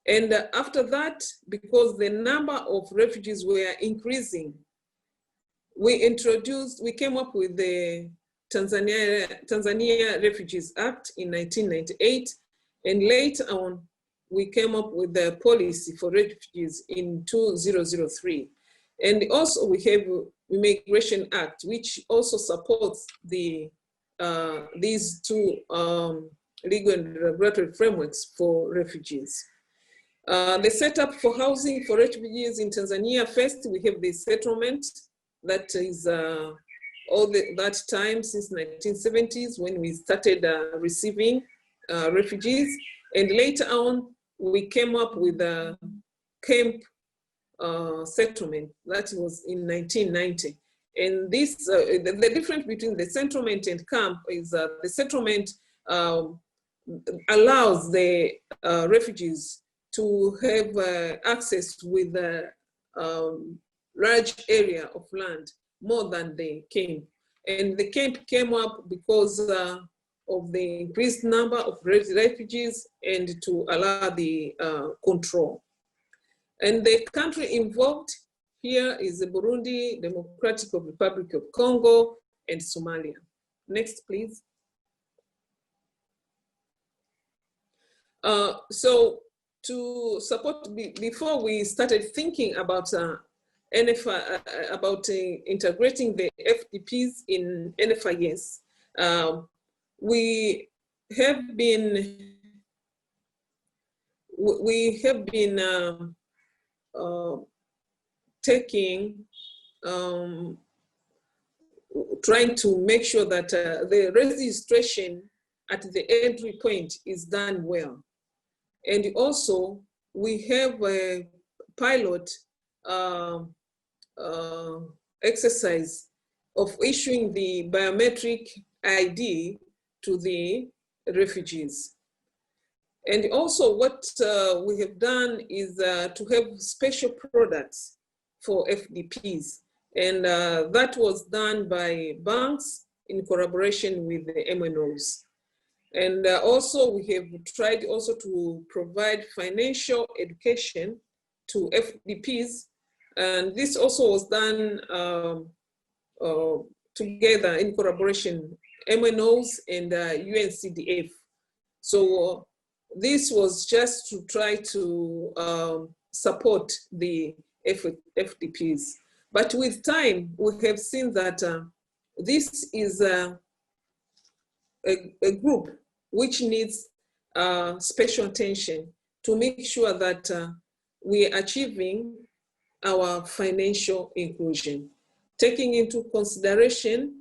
And after that, because the number of refugees were increasing, we came up with the Tanzania Refugees Act in 1998, and later on, we came up with the policy for refugees in 2003. And also we have Immigration Act, which also supports the these two legal and regulatory frameworks for refugees. The setup for housing for refugees in Tanzania, first we have the settlement that is that time since 1970s when we started receiving refugees, and later on we came up with a camp settlement that was in 1990. And this, the difference between the settlement and camp is the settlement allows the refugees to have access with a large area of land, more than the camp. And the camp came up because of the increased number of refugees and to allow the control. And the country involved here is the Burundi, Democratic Republic of Congo, and Somalia. Next, please. So to support, before we started thinking about NFI, about integrating the FDPs in NFIS, we have been trying to make sure that the registration at the entry point is done well. And also we have a pilot exercise of issuing the biometric ID to the refugees. And also what we have done is to have special products for FDPs. And that was done by banks in collaboration with the MNOs. And also we have tried also to provide financial education to FDPs. And this also was done together in collaboration, MNOs and UNCDF. So this was just to try to support the FDPs. But with time, we have seen that this is a group which needs special attention to make sure that we are achieving our financial inclusion, taking into consideration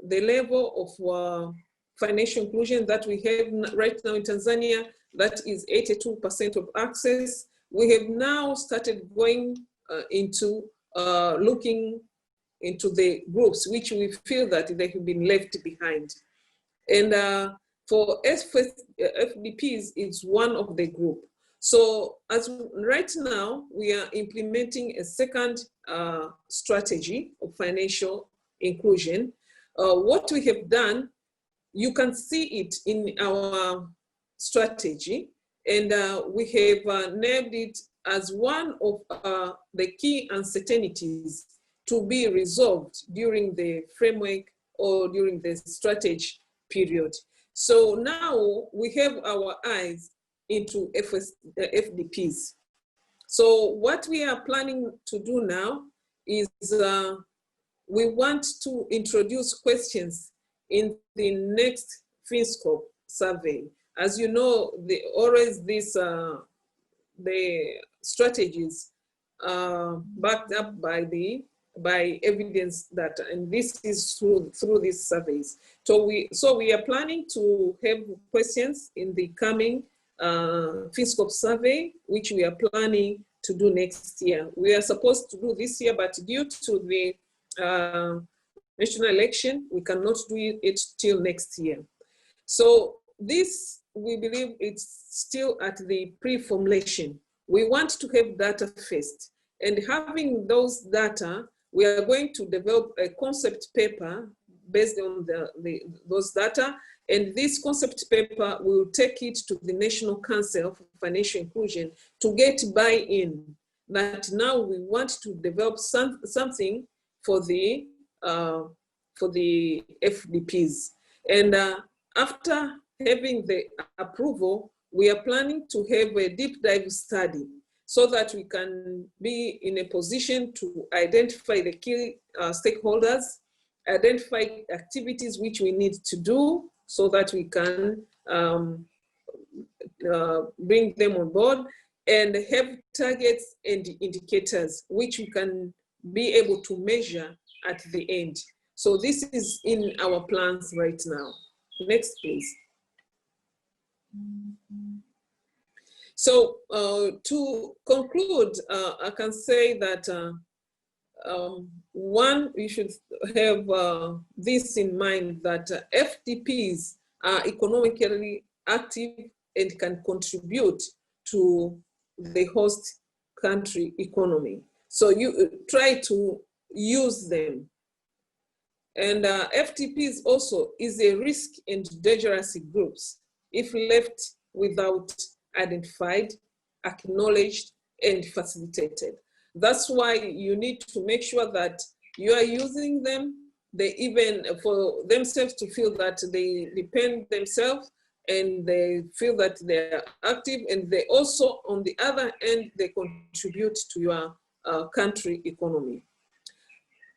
the level of financial inclusion that we have right now in Tanzania, that is 82% of access. We have now started going into looking into the groups which we feel that they have been left behind. And for FDPs, it's one of the group. So as right now, we are implementing a second strategy of financial inclusion. What we have done, you can see it in our strategy, and we have named it as one of the key uncertainties to be resolved during the framework or during the strategy period. So now we have our eyes into FDPs. So what we are planning to do now is we want to introduce questions in the next FISPLG survey. As you know, always this the strategies backed up by evidence data, and this is through these surveys. So we are planning to have questions in the coming FISPLG survey, which we are planning to do next year. We are supposed to do this year, but due to the national election, we cannot do it till next year. So this, we believe it's still at the pre-formulation. We want to have data first, and having those data, we are going to develop a concept paper based on those data, and this concept paper will take it to the National Council for Financial Inclusion to get buy-in that now we want to develop something for the FDPs. And after having the approval, we are planning to have a deep dive study so that we can be in a position to identify the key stakeholders, identify activities which we need to do so that we can bring them on board, and have targets and indicators which we can be able to measure at the end. So this is in our plans right now. Next, please. So to conclude, I can say that one, we should have this in mind, that FDPs are economically active and can contribute to the host country economy. So you try to use them. And FDPs also is a risk and dangerous groups if left without identified, acknowledged, and facilitated. That's why you need to make sure that you are using them, they even for themselves to feel that they depend themselves and they feel that they are active, and they also, on the other end, they contribute to your country economy.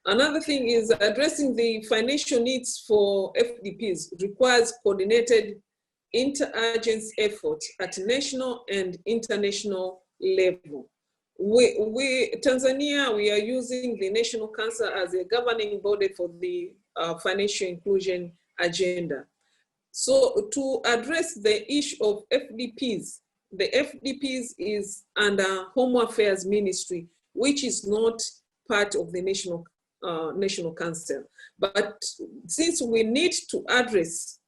Another thing is addressing the financial needs for FDPs requires coordinated interagency effort at national and international level. Tanzania, we are using the National Council as a governing body for the financial inclusion agenda. So to address the issue of FDPs, the FDPs is under Home Affairs Ministry, which is not part of the National Council. But since we need to address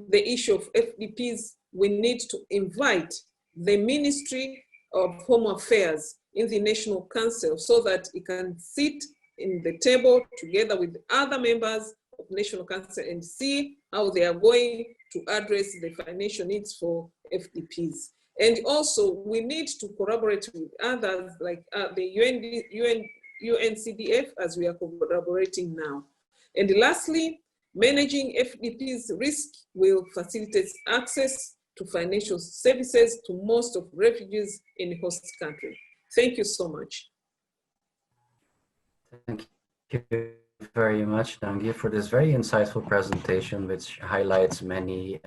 the issue of FDPs, we need to invite the Ministry of Home Affairs in the National Council so that it can sit in the table together with other members of National Council and see how they are going to address the financial needs for FDPs. And also we need to collaborate with others like the UNCDF, as we are collaborating now. And lastly, managing FDP's risk will facilitate access to financial services to most of refugees in the host country. Thank you so much.
Thank you very much, Nangi, for this very insightful presentation, which highlights many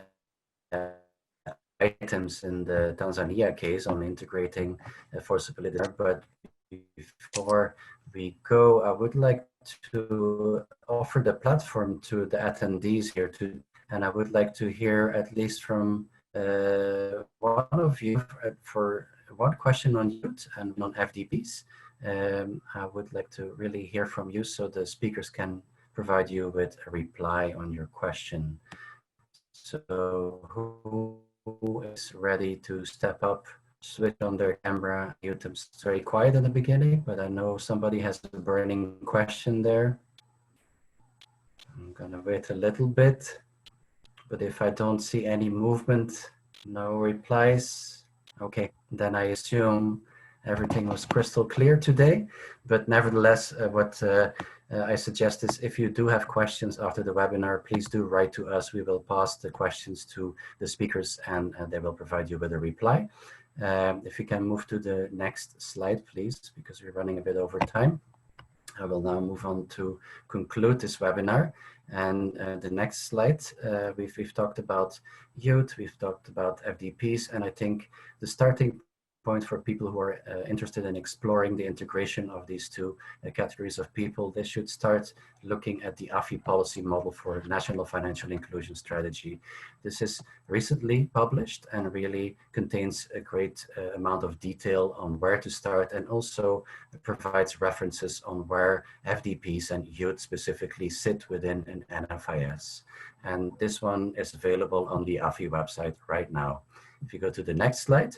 items in the Tanzania case on integrating forcibly displaced. But before we go, I would like to offer the platform to the attendees here, and I would like to hear at least from one of you for one question on youth and on FDPs. I would like to really hear from you so the speakers can provide you with a reply on your question. So who is ready to step up, switch on their camera? YouTube's very quiet in the beginning, but I know somebody has a burning question there. I'm gonna wait a little bit, but if I don't see any movement, no replies, okay, then I assume everything was crystal clear today. But nevertheless, what I suggest is if you do have questions after the webinar, please do write to us. We will pass the questions to the speakers and they will provide you with a reply. If you can move to the next slide, please, because we're running a bit over time. I will now move on to conclude this webinar. And the next slide, we've talked about youth, we've talked about FDPs, and I think the starting point for people who are interested in exploring the integration of these two categories of people, they should start looking at the AFI policy model for National Financial Inclusion Strategy. This is recently published and really contains a great amount of detail on where to start, and also provides references on where FDPs and youth specifically sit within an NFIS. And this one is available on the AFI website right now. If you go to the next slide,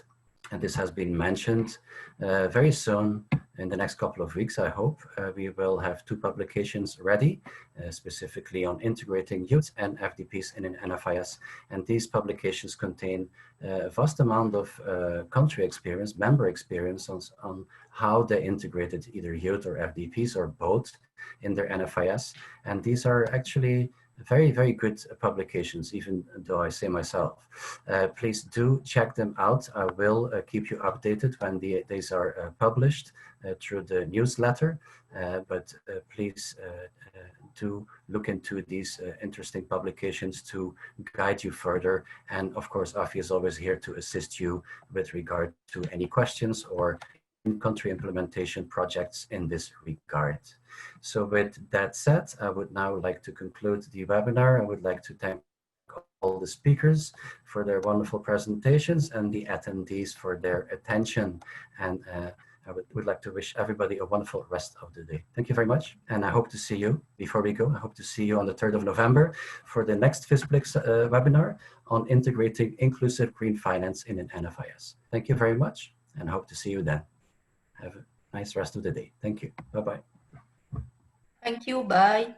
and this has been mentioned, very soon, in the next couple of weeks, I hope, we will have 2 publications ready, specifically on integrating youth and FDPs in an NFIS. And these publications contain a vast amount of country experience, member experience on how they integrated either youth or FDPs or both in their NFIS. And these are actually very, very good publications, even though I say myself. Please do check them out. I will keep you updated when these are published through the newsletter, but please do look into these interesting publications to guide you further. And of course, AFI is always here to assist you with regard to any questions or in-country implementation projects in this regard. So with that said, I would now like to conclude the webinar. I would like to thank all the speakers for their wonderful presentations and the attendees for their attention. And I would like to wish everybody a wonderful rest of the day. Thank you very much. And I hope to see you, before we go, I hope to see you on the 3rd of November for the next FISPLG webinar on integrating inclusive green finance in an NFIS. Thank you very much, and I hope to see you then. Have a nice rest of the day. Thank you. Bye-bye.
Thank you. Bye.